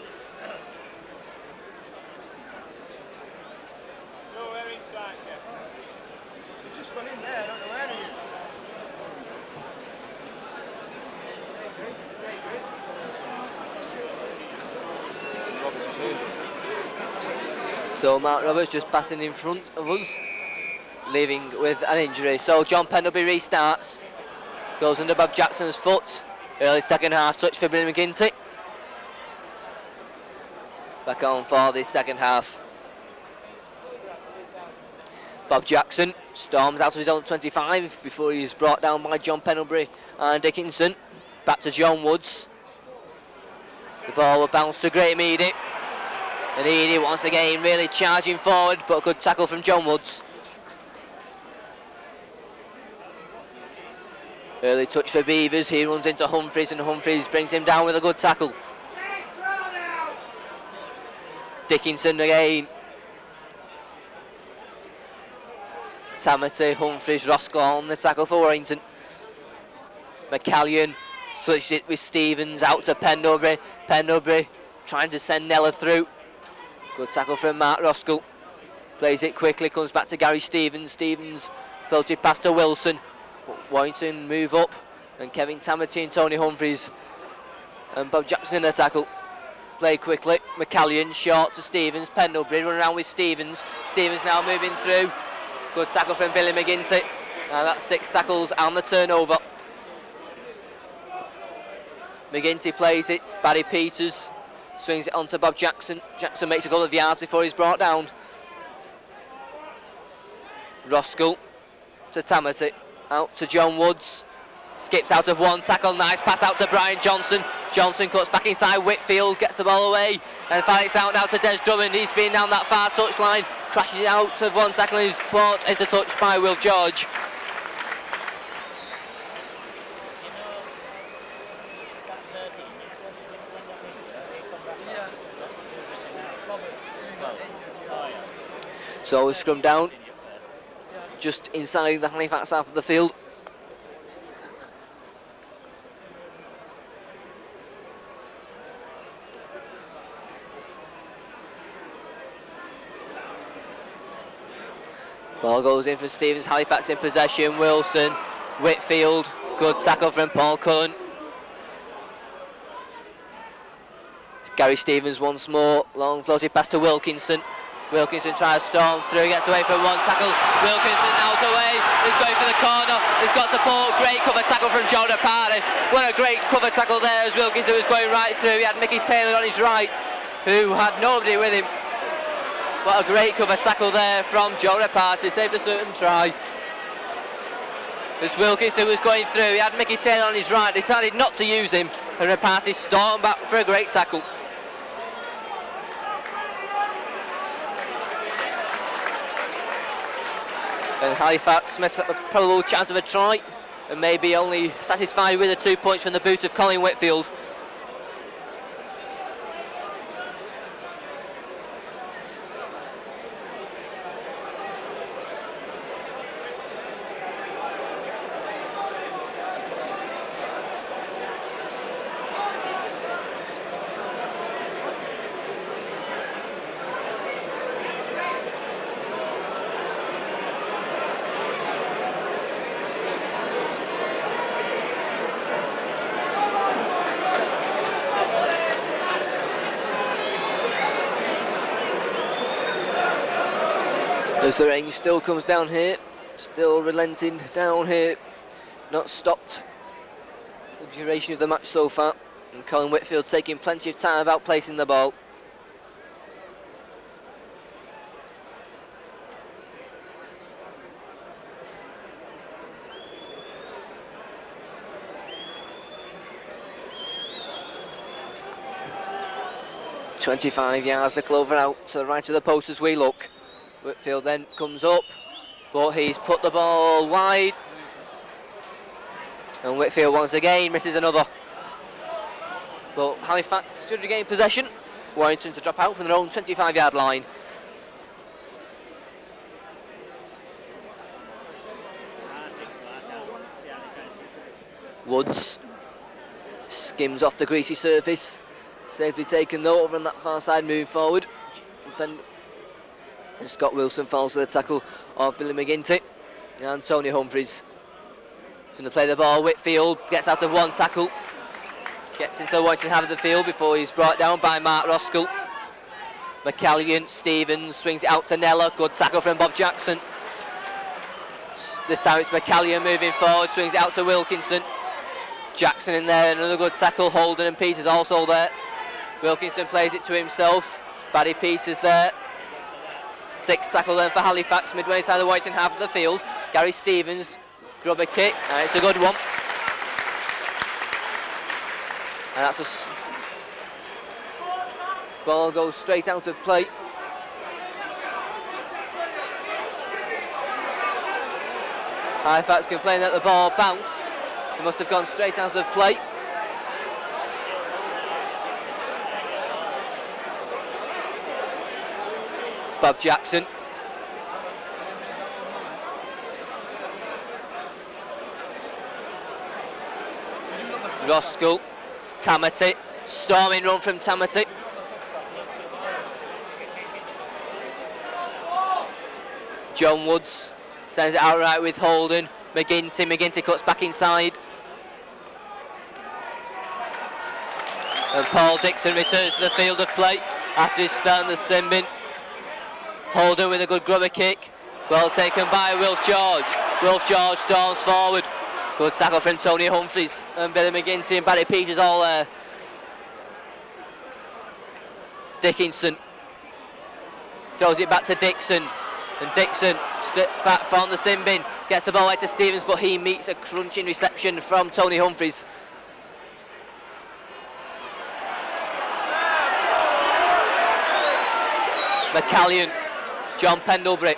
So Mark Roberts just passing in front of us, leaving with an injury. So John Pendlebury restarts. Goes under Bob Jackson's foot. Early second half touch for Billy McGinty. Back on for the second half. Bob Jackson storms out of his own 25 before he's brought down by John Pendlebury and Dickinson. Back to John Woods. The ball will bounce to Graham Eady. And Eady once again really charging forward, but a good tackle from John Woods. Early touch for Beavers. He runs into Humphries and Humphries brings him down with a good tackle. Dickinson again. Tamati, Humphries, Roskell on the tackle for Warrington. McCallion switched it with Stevens out to Pendlebury. Pendlebury trying to send Nella through. Good tackle from Mark Roskell. Plays it quickly, comes back to Gary Stevens. Stevens floated past to Wilson. Warrington move up, and Kevin Tamati and Tony Humphries and Bob Jackson in the tackle. Play quickly. McCallion short to Stevens. Pendlebury run around with Stevens. Stevens now moving through. Good tackle from Billy McGinty. And that's 6 tackles and the turnover. McGinty plays it. Barry Peters swings it onto Bob Jackson. Jackson makes a couple of yards before he's brought down. Roskell to Tamati. Out to John Woods. Skips out of one tackle. Nice pass out to Brian Johnson. Johnson cuts back inside Whitfield. Gets the ball away. And finally it's out now to Des Drummond. He's been down that far touchline. crashes it out of one tackle and is brought into touch by Will George. So we scrum down just inside the Halifax half of the field. Ball goes in for Stevens, Halifax in possession, Wilson, Whitfield, good tackle from Paul Cullen. Gary Stevens once more, long floated pass to Wilkinson. Wilkinson tries to storm through, gets away from one tackle. Wilkinson now's away, he's going for the corner, he's got support, great cover tackle from Jonah Party. What a great cover tackle there as Wilkinson was going right through. He had Mickey Taylor on his right, who had nobody with him. What a great cover tackle there from Jonah Party, saved a certain try. As Wilkinson was going through, he had Mickey Taylor on his right, decided not to use him, and Party stormed back for a great tackle. And Halifax missed up a probable chance of a try, and maybe only satisfied with the 2 points from the boot of Colin Whitfield. As the rain still comes down here, still relenting down here, not stopped the duration of the match so far, and Colin Whitfield taking plenty of time about placing the ball. "25 yards, the Clover out to the right of the post as we look. Whitfield then comes up, but he's put the ball wide. And Whitfield once again misses another. But Halifax should regain possession. Warrington to drop out from their own 25-yard line. Woods skims off the greasy surface. Safely taken though over on that far side, moving forward. And Scott Wilson falls to the tackle of Billy McGinty and Tony Humphries. From the play the ball, Whitfield gets out of one tackle, gets into Warrington half of the field before he's brought down by Mark Roskell. McCallion, Stevens swings it out to Nella, good tackle from Bob Jackson. This time it's McCallion moving forward, swings it out to Wilkinson. Jackson in there, another good tackle. Holden and Peters also there. Wilkinson plays it to himself. Barry Peters there. Sixth tackle then for Halifax, midway side of the Warrington half of the field. Gary Stevens, grubber kick, and it's a good one. And that's a ball goes straight out of play. Halifax complaining that the ball bounced. It must have gone straight out of play. Bob Jackson. Roskell. Tamati. Storming run from Tamati. John Woods sends it outright with Holden. McGinty cuts back inside. And Paul Dixon returns to the field of play after his spell in the sin bin. Holden with a good grubber kick. Well taken by Wilf George. Wilf George storms forward. Good tackle from Tony Humphries and Billy McGinty and Barry Peters all there. Dickinson throws it back to Dixon. And Dixon back from the sin bin. Gets the ball out to Stevens, but he meets a crunching reception from Tony Humphries. McCallion John Pendlebury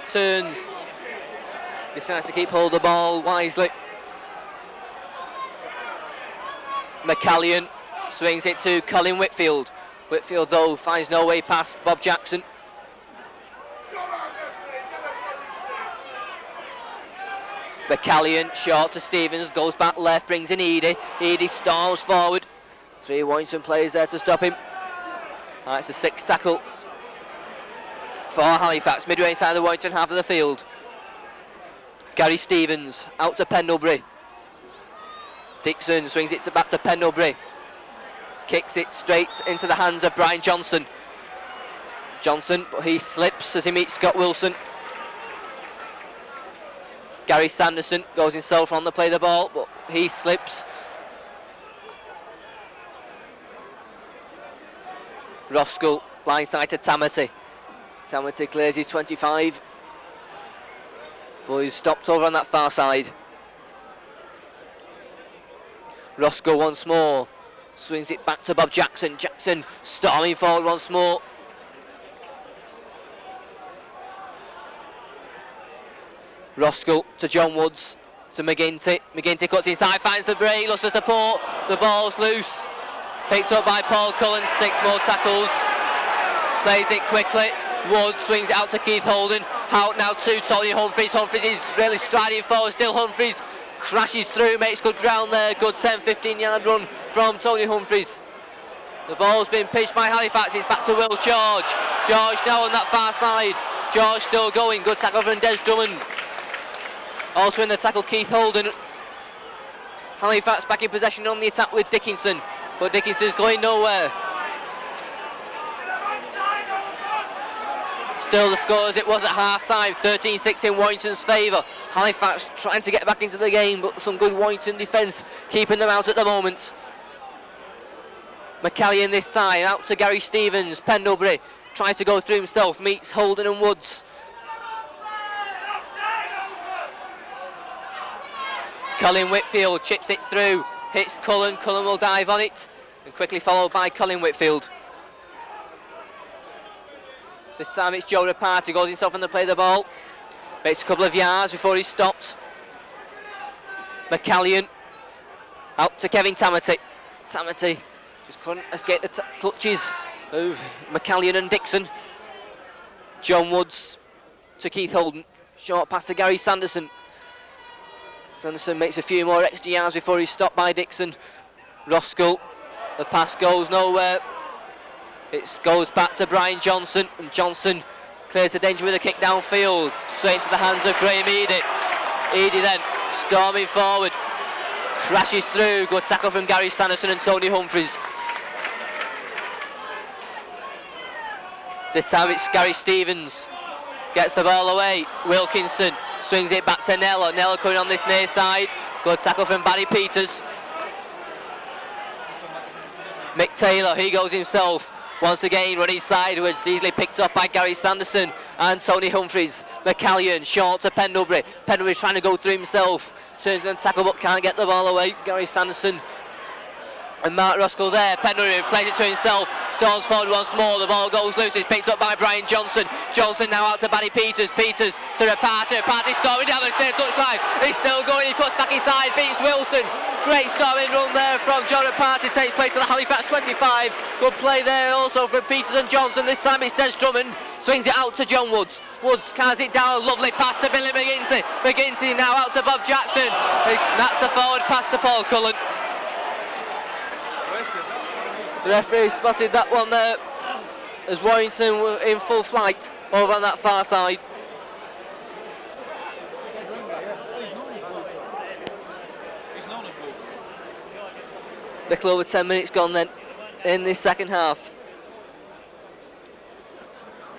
turns, decides to keep hold of the ball wisely. McCallion swings it to Colin Whitfield. Whitfield though finds no way past Bob Jackson. McCallion short to Stevens, goes back left, brings in Eadie. Eadie storms forward. 3 Warrington players there to stop him. It's a 6th tackle for Halifax, midway inside the Warrington half of the field. Gary Stevens out to Pendlebury. Dixon swings it back to Pendlebury. Kicks it straight into the hands of Brian Johnson. Johnson, but he slips as he meets Scott Wilson. Gary Sanderson goes himself on the play of the ball, but he slips. Roskell, blindside to Tamati. Tamati clears his 25. But he's stopped over on that far side. Roskell once more. Swings it back to Bob Jackson. Jackson storming forward once more. Roskell to John Woods, to McGinty. McGinty cuts inside, finds the break, looks for support. The ball's loose. Picked up by Paul Cullen, 6 more tackles. Plays it quickly. Woods swings it out to Keith Holden. Out now to Tony Humphries. Humphries is really striding forward. Still Humphries crashes through, makes good ground there. Good 10-15 yard run from Tony Humphries. The ball's been pitched by Halifax. It's back to Will George. George now on that far side. George still going. Good tackle from Des Drummond. Also in the tackle, Keith Holden. Halifax back in possession on the attack with Dickinson, but Dickinson's going nowhere. Still the score as it was at half-time, 13-6 in Warrington's favour. Halifax trying to get back into the game, but some good Warrington defence keeping them out at the moment. McCallion this time, out to Gary Stevens. Pendlebury tries to go through himself, meets Holden and Woods. Colin Whitfield chips it through, hits Cullen. Cullen will dive on it, and quickly followed by Colin Whitfield. This time it's Joe Reparty, goes himself on the play of the ball. Makes a couple of yards before he's stopped. McCallion out to Kevin Tamati. Tamati just couldn't escape the clutches of McCallion and Dixon. John Woods to Keith Holden. Short pass to Gary Sanderson. Sanderson makes a few more extra yards before he's stopped by Dixon. Roskell, the pass goes nowhere. It goes back to Brian Johnson, and Johnson clears the danger with a kick downfield, straight into the hands of Graham Eadie. Eadie then storming forward, crashes through. Good tackle from Gary Sanderson and Tony Humphries. This time it's Gary Stevens, gets the ball away. Wilkinson swings it back to Nella. Nella coming on this near side. Good tackle from Barry Peters. Mick Taylor, he goes himself. Once again running sideways, easily picked up by Gary Sanderson and Tony Humphries. McCallion short to Pendlebury. Pendlebury trying to go through himself. Turns and tackle but can't get the ball away. Gary Sanderson and Mark Roskell there. Pendlebury plays it to himself. Storms forward once more. The ball goes loose. It's picked up by Brian Johnson. Johnson now out to Barry Peters. Peters to Reparty. Reparty storming down the near touchline. He's still going. He cuts back inside. Beats Wilson. Great storming run there from Joe Reparty. Takes place to the Halifax 25. Good play there also from Peters and Johnson. This time it's Des Drummond. Swings it out to John Woods. Woods cars it down. Lovely pass to Billy McGinty. McGinty now out to Bob Jackson. That's the forward pass to Paul Cullen. The referee spotted that one there as Warrington were in full flight over on that far side. Little over 10 minutes gone then in this second half.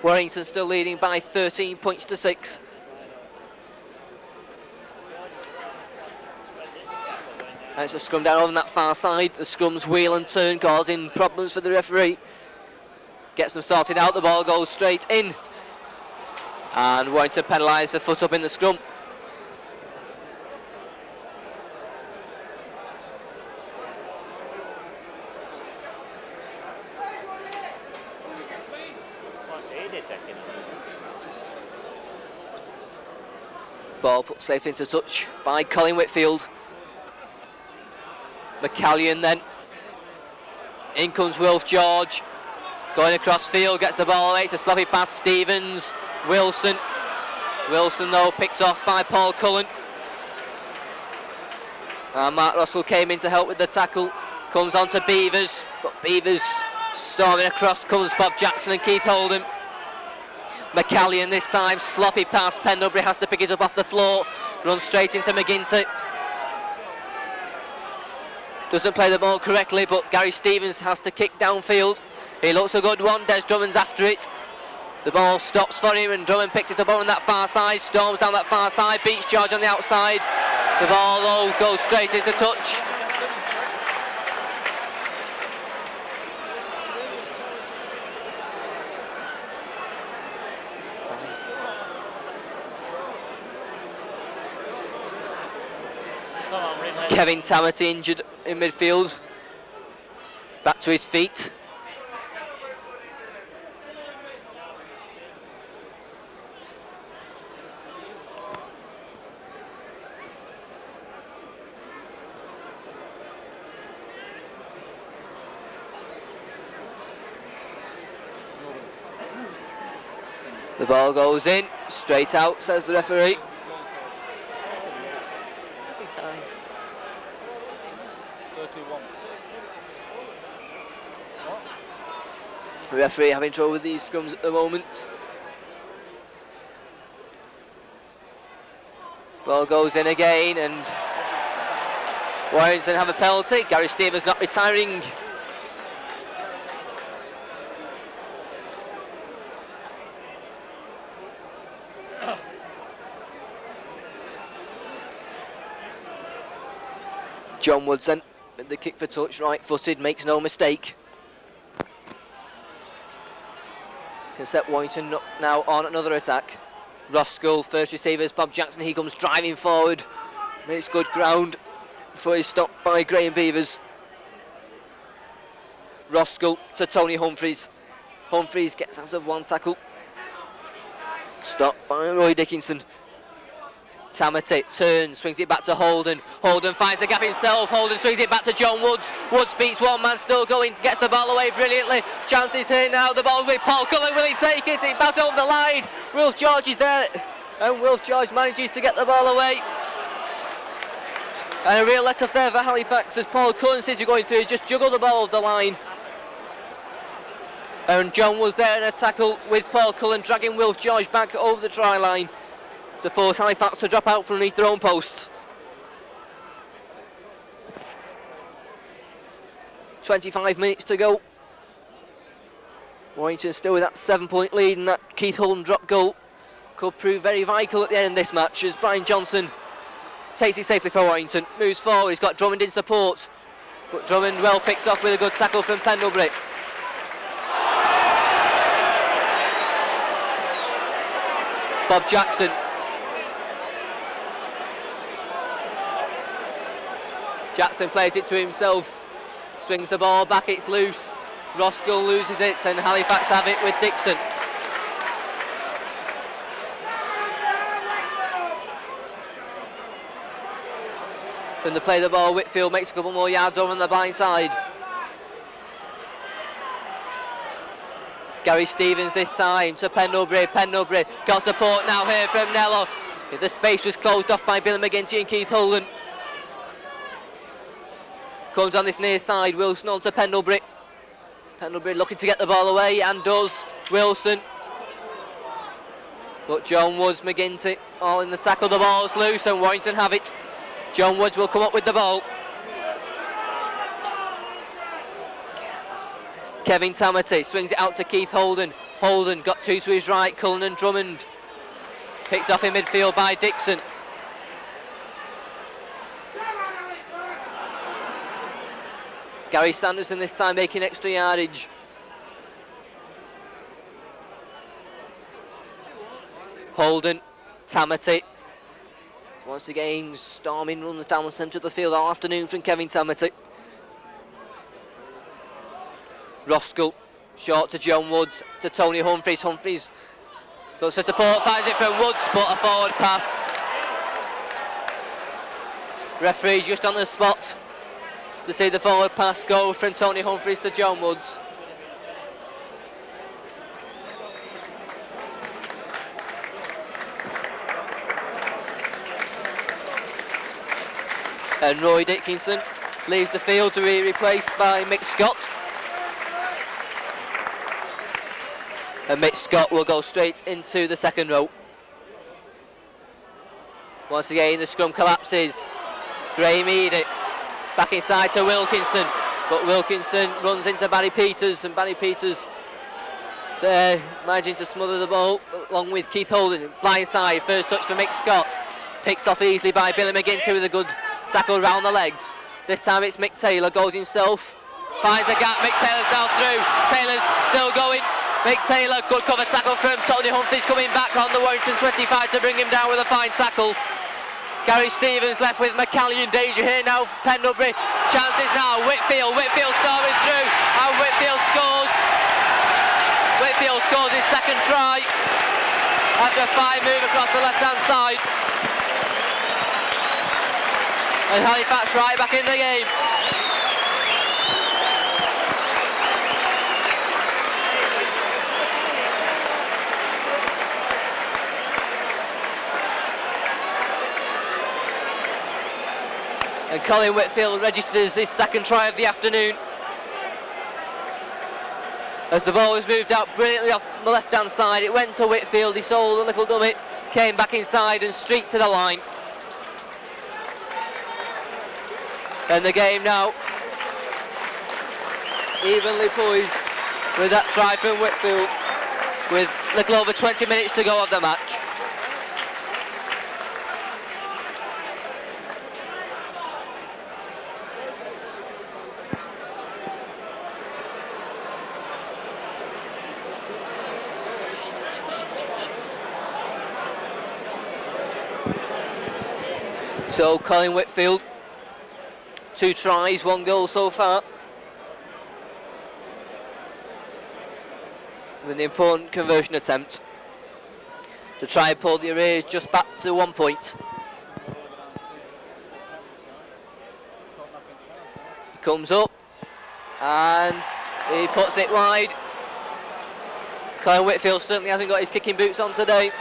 Warrington still leading by 13 points to 6. And it's a scrum down on that far side. The scrums wheel and turn, causing problems for the referee. Gets them sorted out. The ball goes straight in. And Warrington penalised the foot up in the scrum. What's Eadie taking? Ball put safe into touch by Colin Whitfield. McCallion then. In comes Wilf George. Going across field, gets the ball away. It's a sloppy pass. Stevens. Wilson. Wilson though picked off by Paul Cullen. And Mark Russell came in to help with the tackle. Comes on to Beavers. But Beavers storming across comes Bob Jackson and Keith Holden. McCallion this time, sloppy pass. Pendlebury has to pick it up off the floor. Runs straight into McGinty. Doesn't play the ball correctly, but Gary Stevens has to kick downfield. He looks a good one. Des Drummond's after it. The ball stops for him and Drummond picked it up on that far side. Storms down that far side. Beats George on the outside. The ball though goes straight into touch. Kevin Tamati injured in midfield. Back to his feet. The ball goes in, straight out, says the referee. The referee having trouble with these scrums at the moment. Ball goes in again and Warrington have a penalty. Gary Stevens not retiring. John Woodson with the kick for touch, right footed, makes no mistake. Can set Warrington now on another attack. Roskell, first receivers, Bob Jackson, he comes driving forward. Makes good ground before he's stopped by Graham Beavers. Roskell to Tony Humphreys. Humphreys gets out of one tackle. Stopped by Roy Dickinson. Tamati turns, swings it back to Holden. Holden finds the gap himself. Holden swings it back to John Woods. Woods beats one man, still going, gets the ball away brilliantly. Chances here now, the ball with Paul Cullen. Will he take it? It passes over the line. Wilf George is there, and Wilf George manages to get the ball away. And a real let-off there for Halifax as Paul Cullen seems to be going through, just juggled the ball off the line. And John was there in a tackle with Paul Cullen, dragging Wilf George back over the try line to force Halifax to drop out from underneath their own posts. 25 minutes to go. Warrington still with that 7-point lead, and that Keith Holden drop goal could prove very vital at the end of this match as Brian Johnson takes it safely for Warrington, moves forward, he's got Drummond in support, but Drummond well picked off with a good tackle from Pendlebury. Bob Jackson. Jackson plays it to himself, swings the ball back, it's loose. Roskell loses it and Halifax have it with Dixon. When they play the ball, Whitfield makes a couple more yards over on the blind side. Gary Stevens this time to Pendlebury. Pendlebury got support now here from Nello. The space was closed off by Billy McGinty and Keith Holden. Comes on this near side, Wilson on to Pendlebury. Pendlebury looking to get the ball away and does. Wilson. But John Woods, McGinty all in the tackle. The ball's loose and Warrington have it. John Woods will come up with the ball. Kevin Tamati swings it out to Keith Holden. Holden got two to his right. Cullen and Drummond picked off in midfield by Dixon. Gary Sanderson this time making extra yardage. Holden, Tamati. Once again, storming runs down the centre of the field all afternoon from Kevin Tamati. Roskell, short to John Woods, to Tony Humphreys. Humphreys looks for support, finds it from Woods, but a forward pass Referee just on the spot to see the forward pass go from Tony Humphries to John Woods. And Roy Dickinson leaves the field to be replaced by Mick Scott. And Mick Scott will go straight into the second row. Once again the scrum collapses. Graham Eady back inside to Wilkinson, but Wilkinson runs into Barry Peters, and Barry Peters there managing to smother the ball along with Keith Holden. Blindside, first touch for Mick Scott, picked off easily by Billy McGinty with a good tackle round the legs. This time it's Mick Taylor, goes himself, finds a gap. Mick Taylor's now through, Taylor's still going. Mick Taylor, good cover tackle from Tony Humphries, coming back on the Warrington 25 to bring him down with a fine tackle. Gary Stevens left with McCallion, danger here now for Pendlebury. Chances now, Whitfield storming through, and Whitfield scores. Whitfield scores his second try after a fine move across the left hand side. And Halifax right back in the game. And Colin Whitfield registers his second try of the afternoon. As the ball was moved out brilliantly off the left hand side, it went to Whitfield, he sold a little dummy, came back inside and streaked to the line. And the game now evenly poised with that try from Whitfield, with little over 20 minutes to go of the match. So Colin Whitfield, 2 tries, 1 goal so far. With an important conversion attempt to try and pull the arrears just back to 1 point. He comes up and he puts it wide. Colin Whitfield certainly hasn't got his kicking boots on today.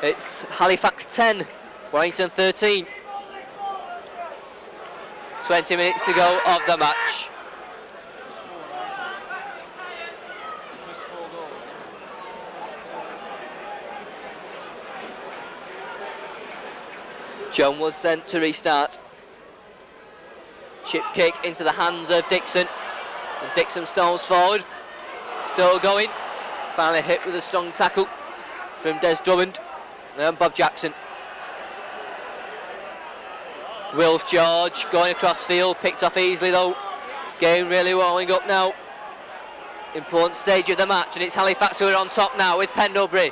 It's Halifax 10, Warrington 13. 20 minutes to go of the match. John Woods sent to restart. Chip kick into the hands of Dixon. And Dixon stalls forward. Still going. Finally hit with a strong tackle from Des Drummond and Bob Jackson. Wilf George going across field, picked off easily though. Game really warming up now. Important stage of the match, and it's Halifax who are on top now with Pendlebury.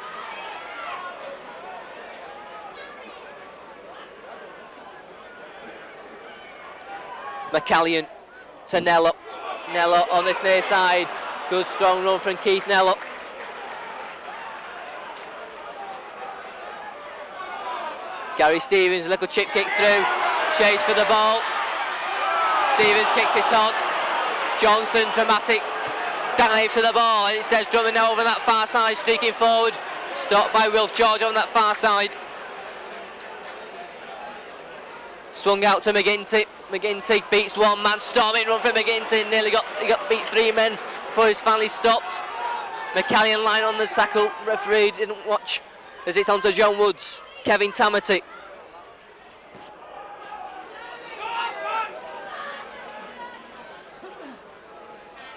McCallion to Nello. Nello on this near side. Good strong run from Keith Nello. Gary Stevens, a little chip kick through. Chase for the ball. Stevens kicks it on. Johnson, dramatic dive to the ball. And it's Des Drummond now over that far side, streaking forward. Stopped by Wilf George on that far side. Swung out to McGinty. McGinty beats one man, storming run from McGinty. Nearly got beat 3 men before he's finally stopped. McCallion line on the tackle. Referee didn't watch as it's on to John Woods. Kevin Tamati.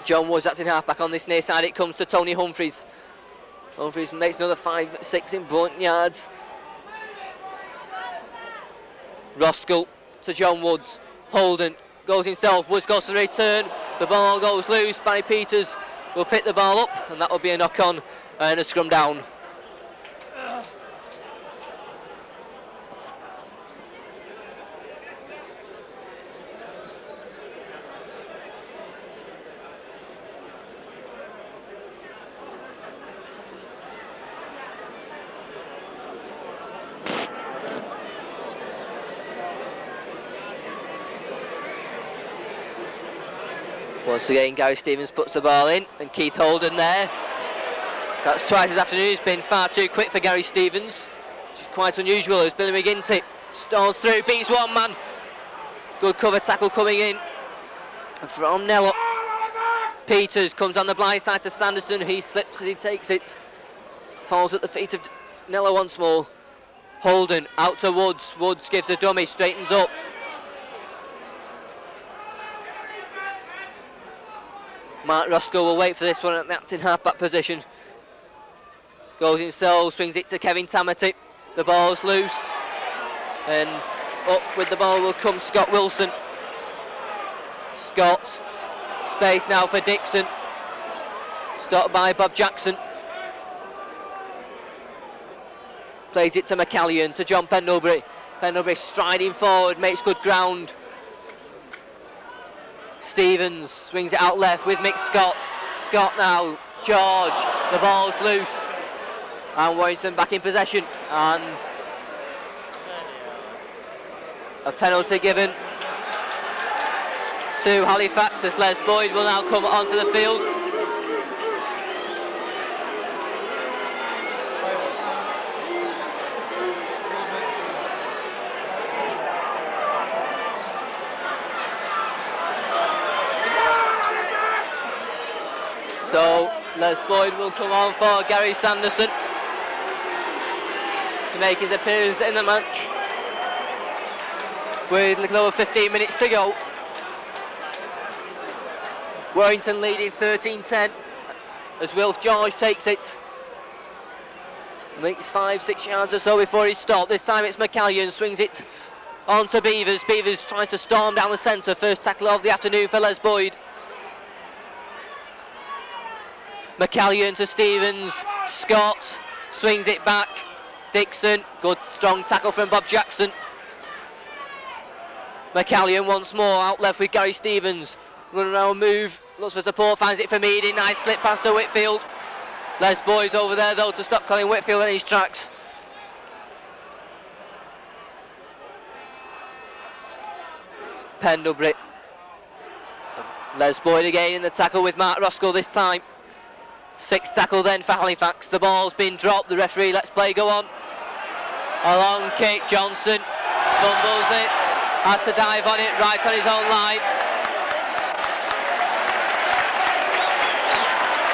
John Woods, that's in half back on this near side. It comes to Tony Humphries. Humphries makes another 5-6 important yards. Roskell to John Woods. Holden goes himself. Woods goes for the return. The ball goes loose. Barry Peters will pick the ball up, and that will be a knock on and a scrum down. Once again, Gary Stevens puts the ball in, and Keith Holden there. So that's twice this afternoon. It's been far too quick for Gary Stevens, which is quite unusual. As Billy McGinty storms through, beats one man. Good cover tackle coming in from Nello. Peters comes on the blind side to Sanderson. He slips as he takes it. Falls at the feet of Nello once more. Holden out to Woods. Woods gives a dummy, straightens up. Mark Roscoe will wait for this one at the acting half-back position. Goes himself, swings it to Kevin Tamati. The ball's loose. And up with the ball will come Scott Wilson. Scott. Space now for Dixon. Stopped by Bob Jackson. Plays it to McCallion, to John Pendlebury. Pendlebury striding forward, makes good ground. Stevens swings it out left with Mick Scott. Scott now, George, the ball's loose. And Warrington back in possession. And a penalty given to Halifax as Les Boyd will now come onto the field. So Les Boyd will come on for Gary Sanderson to make his appearance in the match with a little over 15 minutes to go. Warrington leading 13-10 as Wilf George takes it. Makes 5-6 yards or so before he stopped. This time it's McCallion, swings it on to Beavers. Beavers tries to storm down the centre. First tackle of the afternoon for Les Boyd. McCallion to Stevens. Scott swings it back. Dixon, good strong tackle from Bob Jackson. McCallion once more out left with Gary Stevens. Run around move, looks for support, finds it for Meady. Nice slip pass to Whitfield. Les Boyd's over there though to stop Colin Whitfield in his tracks. Pendlebury. Les Boyd again in the tackle with Mark Roscoe this time. Sixth tackle then for Halifax. The ball's been dropped. The referee lets play go on. A long kick. Johnson fumbles it. Has to dive on it right on his own line.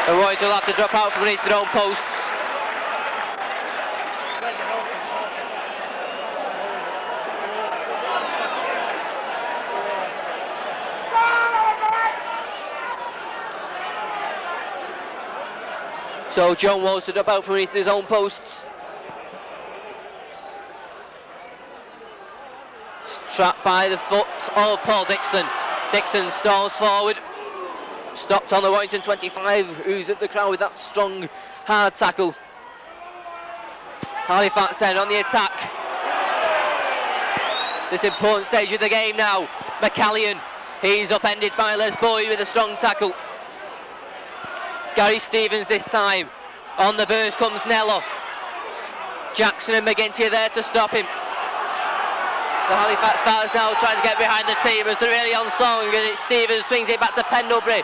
The Warriors will have to drop out from beneath their own posts. So John Walls to drop out from beneath his own posts. Trapped by the foot of Paul Dixon. Dixon stalls forward. Stopped on the Warrington 25, who's at the crowd with that strong, hard tackle. Halifax then on the attack. This important stage of the game now. McCallion, he's upended by Les Boyd with a strong tackle. Gary Stevens this time. On the burst comes Nello. Jackson and McGinty are there to stop him. The Halifax fans now trying to get behind the team as they're really on song, and it's Stevens swings it back to Pendlebury.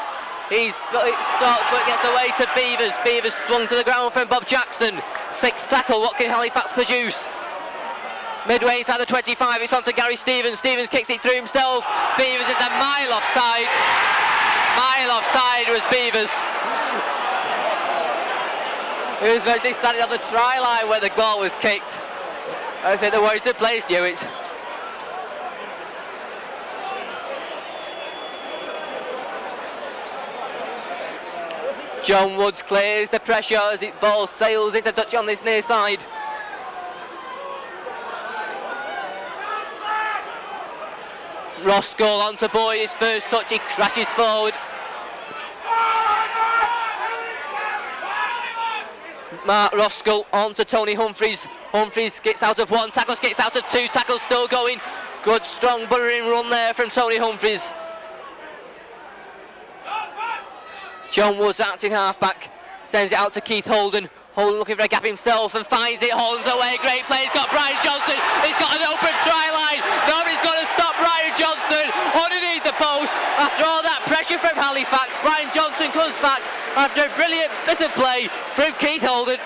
He's got it stopped but gets away to Beavers. Beavers swung to the ground from Bob Jackson. Sixth tackle, what can Halifax produce? Midway inside the 25, it's on to Gary Stevens. Stevens kicks it through himself. Beavers is a mile offside. Mile offside was Beavers. He was virtually standing on the try line where the ball was kicked. I think the Warriors had placed you. It's John Woods clears the pressure as the ball sails into touch on this near side. Roscoe on to Boyd, his first touch, he crashes forward. Mark Roscoe on to Tony Humphreys. Humphreys skips out of one tackle, skips out of two tackles, still going. Good strong burrowing run there from Tony Humphreys. John Woods acting half-back. Sends it out to Keith Holden. Holden looking for a gap himself and finds it. Holden's away. Great play. He's got Brian Johnson. He's got an open try line. Nobody's going to stop Brian Johnson underneath the post. After all that pressure from Halifax, Brian Johnson comes back after a brilliant bit of play from Keith Holden.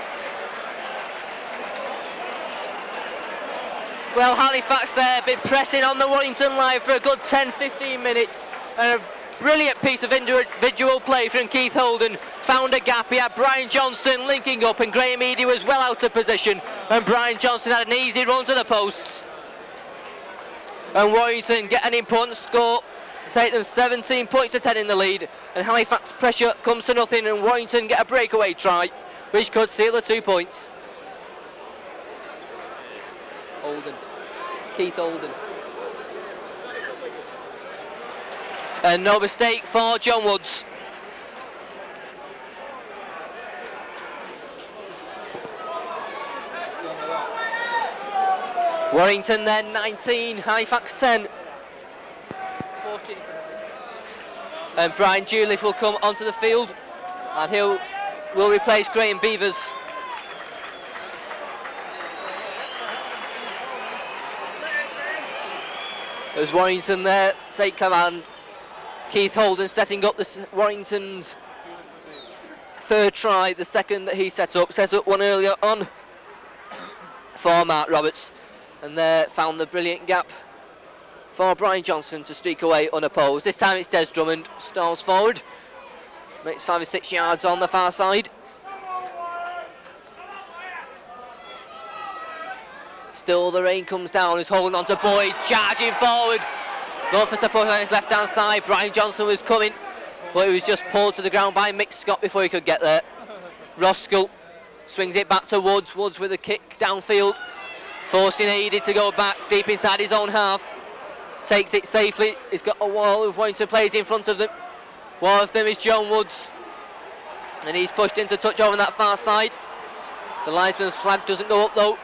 Well, Halifax there been pressing on the Warrington line for a good 10-15 minutes, and a brilliant piece of individual play from Keith Holden. Found a gap. He had Brian Johnson linking up, and Graham Eady was well out of position, and Brian Johnson had an easy run to the posts. And Warrington get an important score to take them 17 points to 10 in the lead, and Halifax pressure comes to nothing, and Warrington get a breakaway try which could seal the 2 points. Holden, Keith Holden, and no mistake for John Woods. Warrington then 19, Halifax 10. 14. And Brian Juliff will come onto the field, and will replace Graham Beavers. As Warrington there take command. Keith Holden setting up Warrington's third try, the second that he set up one earlier on for Mark Roberts, and there found the brilliant gap for Brian Johnson to streak away unopposed. This time it's Des Drummond, stalls forward, makes 5 or 6 yards on the far side. Still the rain comes down, he's holding on to Boyd, charging forward. Going for support on his left hand side. Brian Johnson was coming, but he was just pulled to the ground by Mick Scott before he could get there. Roskell swings it back to Woods. Woods with a kick downfield, forcing Eady to go back deep inside his own half. Takes it safely. He's got a wall of Warrington players in front of them. One of them is John Woods, and he's pushed into touch over on that far side. The linesman's flag doesn't go up though.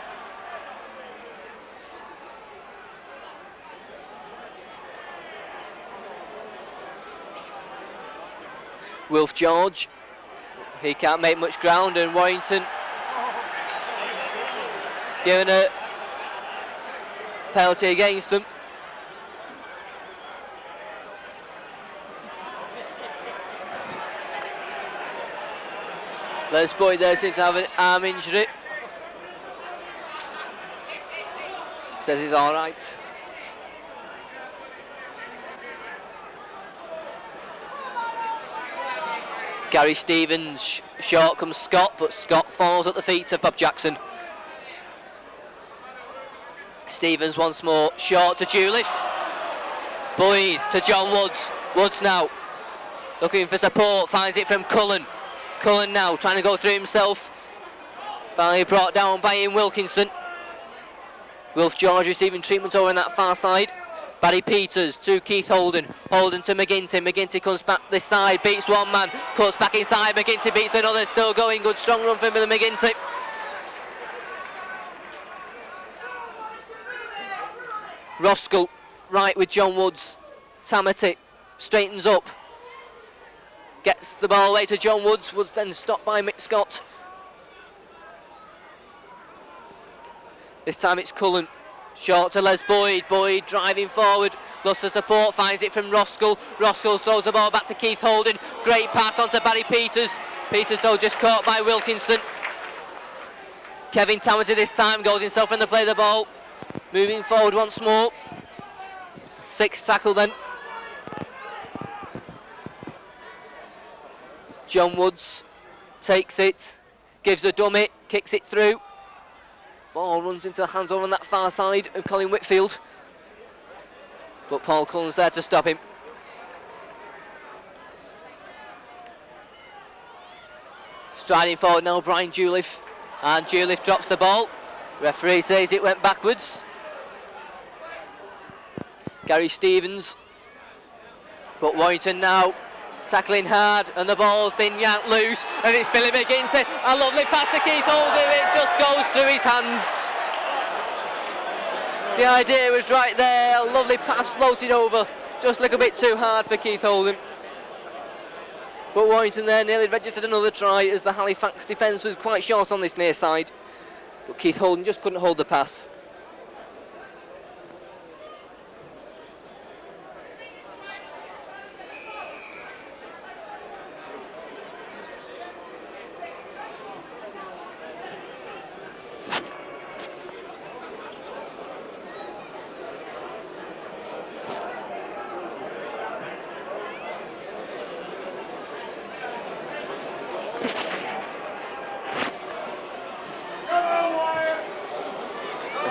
Wilf George, he can't make much ground, and Warrington given a penalty against them. Les Boyd there seems to have an arm injury. Says he's all right. Gary Stevens, short comes Scott, but Scott falls at the feet of Bob Jackson. Stevens once more, short to Juliff. Boyd to John Woods. Woods now looking for support, finds it from Cullen. Cullen now trying to go through himself. Finally brought down by Ian Wilkinson. Wilf George receiving treatment over on that far side. Barry Peters to Keith Holden. Holden to McGinty. McGinty comes back this side, beats one man, cuts back inside. McGinty beats another, still going. Good strong run from Billy McGinty. Roskell right with John Woods. Tamati straightens up. Gets the ball away to John Woods. Woods then stopped by Mick Scott. This time it's Cullen. Short to Les Boyd. Boyd driving forward. Lost the support. Finds it from Roskell. Roskell throws the ball back to Keith Holden. Great pass on to Barry Peters. Peters though just caught by Wilkinson. Kevin Tamati this time goes himself in the play of the ball. Moving forward once more. 6th tackle then. John Woods takes it. Gives a dummy. Kicks it through. Ball runs into the hands over on that far side of Colin Whitfield, but Paul Cullen's there to stop him. Striding forward now, Brian Juliff, and Juliff drops the ball. Referee says it went backwards. Gary Stevens, but Warrington now tackling hard, and the ball's been yanked loose, and it's Billy McGinty. A lovely pass to Keith Holden, it just goes through his hands. The idea was right there, a lovely pass floated over, just a little bit too hard for Keith Holden. But Warrington there nearly registered another try as the Halifax defence was quite short on this near side. But Keith Holden just couldn't hold the pass.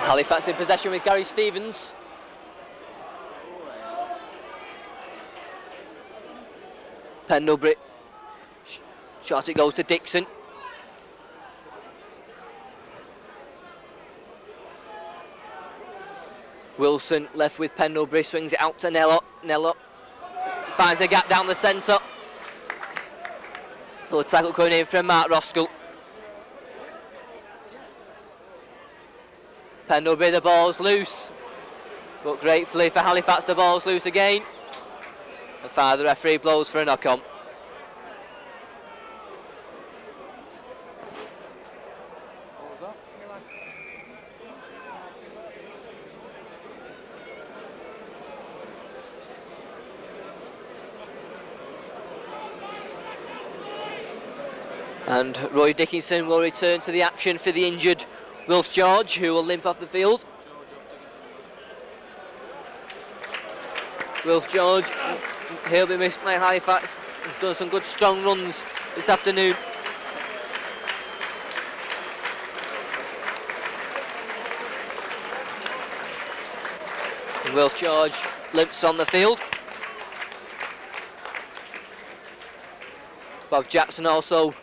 Halifax in possession with Gary Stevens. Pendlebury. Shot it goes to Dixon. Wilson left with Pendlebury, swings it out to Nello. Nello finds the gap down the centre. Good tackle coming in from Mark Roskell. Pendlebury, the ball's loose, but gratefully for Halifax the ball's loose again. And the referee blows for a knock-on. And Roy Dickinson will return to the action for the injured Wilf George, who will limp off the field. Wilf George, he'll be missed by Halifax. He's done some good strong runs this afternoon. And Wilf George limps on the field. Bob Jackson also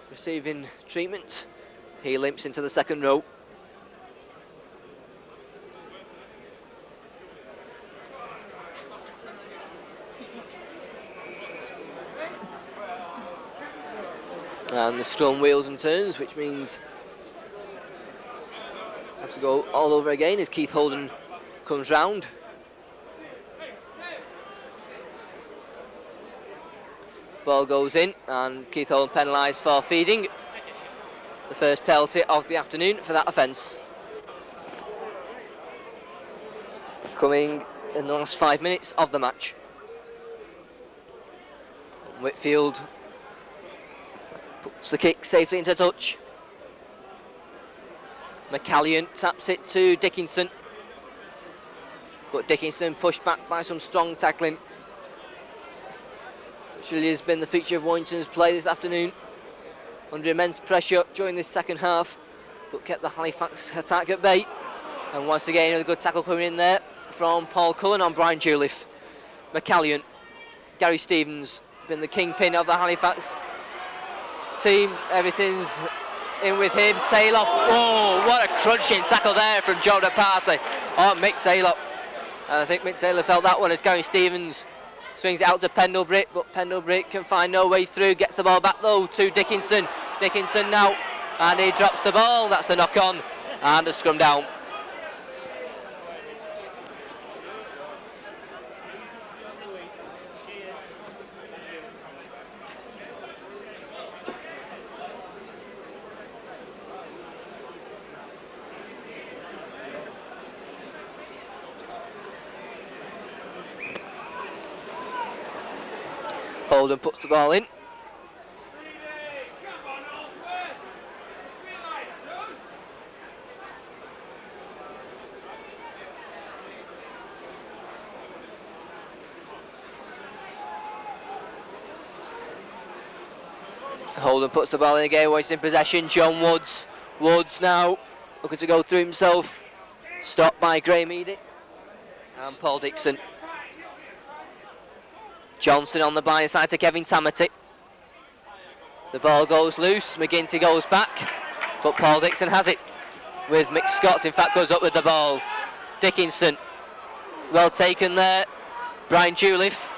receiving treatment. He limps into the second row. And the scrum wheels and turns, which means have to go all over again as Keith Holden comes round. Ball goes in and Keith Holden penalised for feeding. The first penalty of the afternoon for that offence. Coming in the last 5 minutes of the match. Whitfield puts the kick safely into touch. McCallion taps it to Dickinson. But Dickinson pushed back by some strong tackling, which really has been the feature of Warrington's play this afternoon. Under immense pressure during this second half, but kept the Halifax attack at bay. And once again, a good tackle coming in there from Paul Cullen on Brian Juliff. McCallion, Gary Stevens, been the kingpin of the Halifax team. Everything's in with him. Taylor, oh, what a crunching tackle there from Jordan Party on Mick Taylor. And I think Mick Taylor felt that one as Gary Stevens swings it out to Pendlebury, but Pendlebury can find no way through. Gets the ball back though to Dickinson. Dickinson now, and he drops the ball. That's the knock on and a scrum down. Holden puts the ball in. Holden puts the ball in again, once in possession. John Woods. Woods now looking to go through himself. Stopped by Graham Eady and Paul Dixon. Johnson on the blind side to Kevin Tamati. The ball goes loose, McGinty goes back, but Paul Dixon has it with Mick Scott, in fact goes up with the ball. Dickinson, well taken there. Brian Juliff.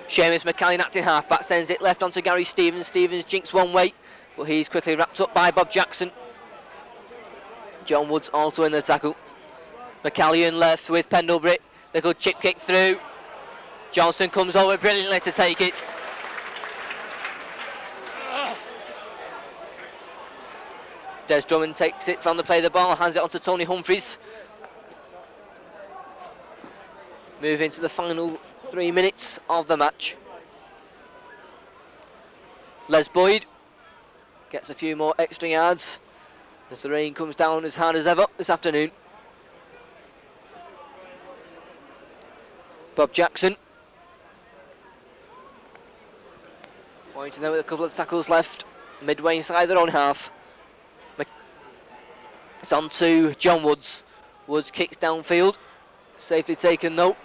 Seamus McCallion acting half-back, sends it left onto Gary Stevens. Stevens jinks one way, but he's quickly wrapped up by Bob Jackson. John Woods also in the tackle. McCallion left with Pendlebury. Little chip kick through. Johnson comes over brilliantly to take it. Des Drummond takes it from the play of the ball, hands it on to Tony Humphries. Move into the final 3 minutes of the match. Les Boyd gets a few more extra yards as the rain comes down as hard as ever this afternoon. Bob Jackson. Warrington there with a couple of tackles left, midway inside their own half. It's on to John Woods. Woods kicks downfield. Safely taken though.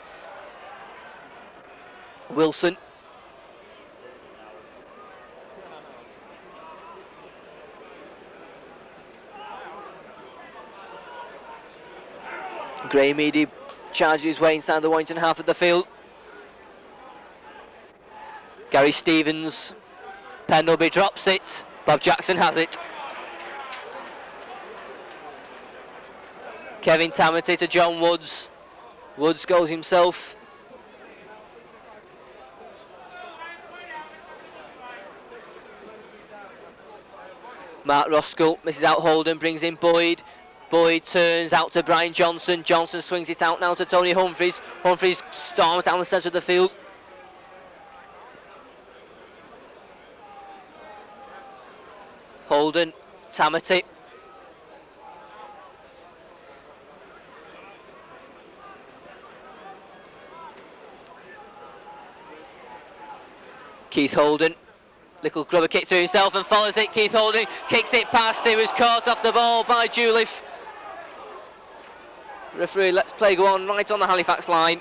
Wilson. Graham Eady charges his way inside the Warrington half of the field. Gary Stevens. Pendlebury drops it. Bob Jackson has it. Kevin Tamati to John Woods. Woods goes himself. Mark Roskell misses out Holden, brings in Boyd. Boyd turns out to Brian Johnson. Johnson swings it out now to Tony Humphries. Humphries storms down the centre of the field. Holden, Tamati. Keith Holden, little grubber kick through himself and follows it. Keith Holden kicks it past, he was caught off the ball by Juliff. Referee lets play go on right on the Halifax line.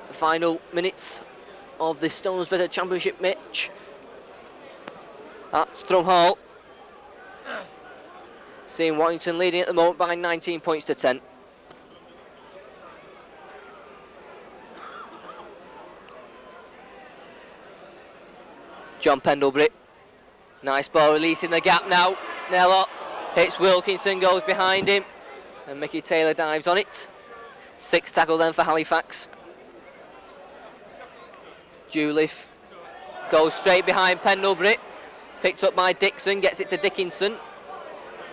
The final minutes of the Stones Better Championship match at Strum Hall. Seeing Warrington leading at the moment by 19 points to 10. John Pendlebury. Nice ball releasing the gap now. Nello hits Wilkinson, goes behind him. And Mickey Taylor dives on it. 6 tackle then for Halifax. Juliff goes straight behind Pendlebury. Picked up by Dixon, gets it to Dickinson.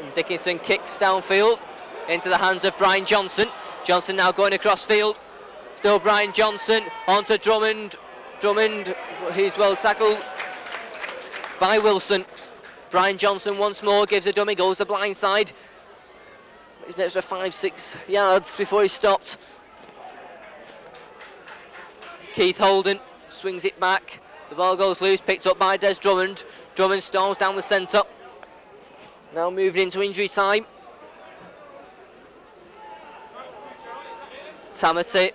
And Dickinson kicks downfield into the hands of Brian Johnson. Johnson now going across field. Still Brian Johnson onto Drummond. Drummond, he's well tackled by Wilson. Brian Johnson once more gives a dummy, goes the blind side. He's an extra 5-6 yards before he stopped. Keith Holden swings it back. The ball goes loose, picked up by Des Drummond. Drummond storms down the centre. Now moving into injury time. Tamati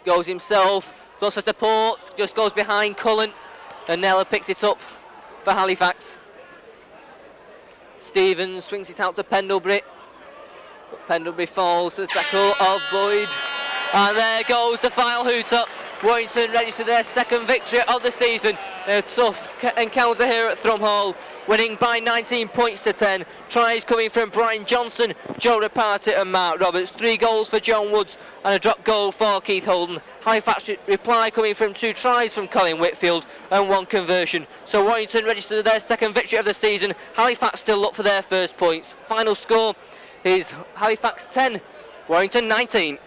goes himself, goes for support, just goes behind Cullen, and Nella picks it up for Halifax. Stevens swings it out to Pendlebury, but Pendlebury falls to the tackle of Boyd, and there goes the final hooter. Warrington register their second victory of the season. A tough encounter here at Thrum Hall, winning by 19 points to 10. Tries coming from Brian Johnson, Joe Reparty and Mark Roberts. 3 goals for John Woods and a drop goal for Keith Holden. Halifax reply coming from 2 tries from Colin Whitfield and 1 conversion. So Warrington registered their second victory of the season. Halifax still look for their first points. Final score is Halifax 10, Warrington 19.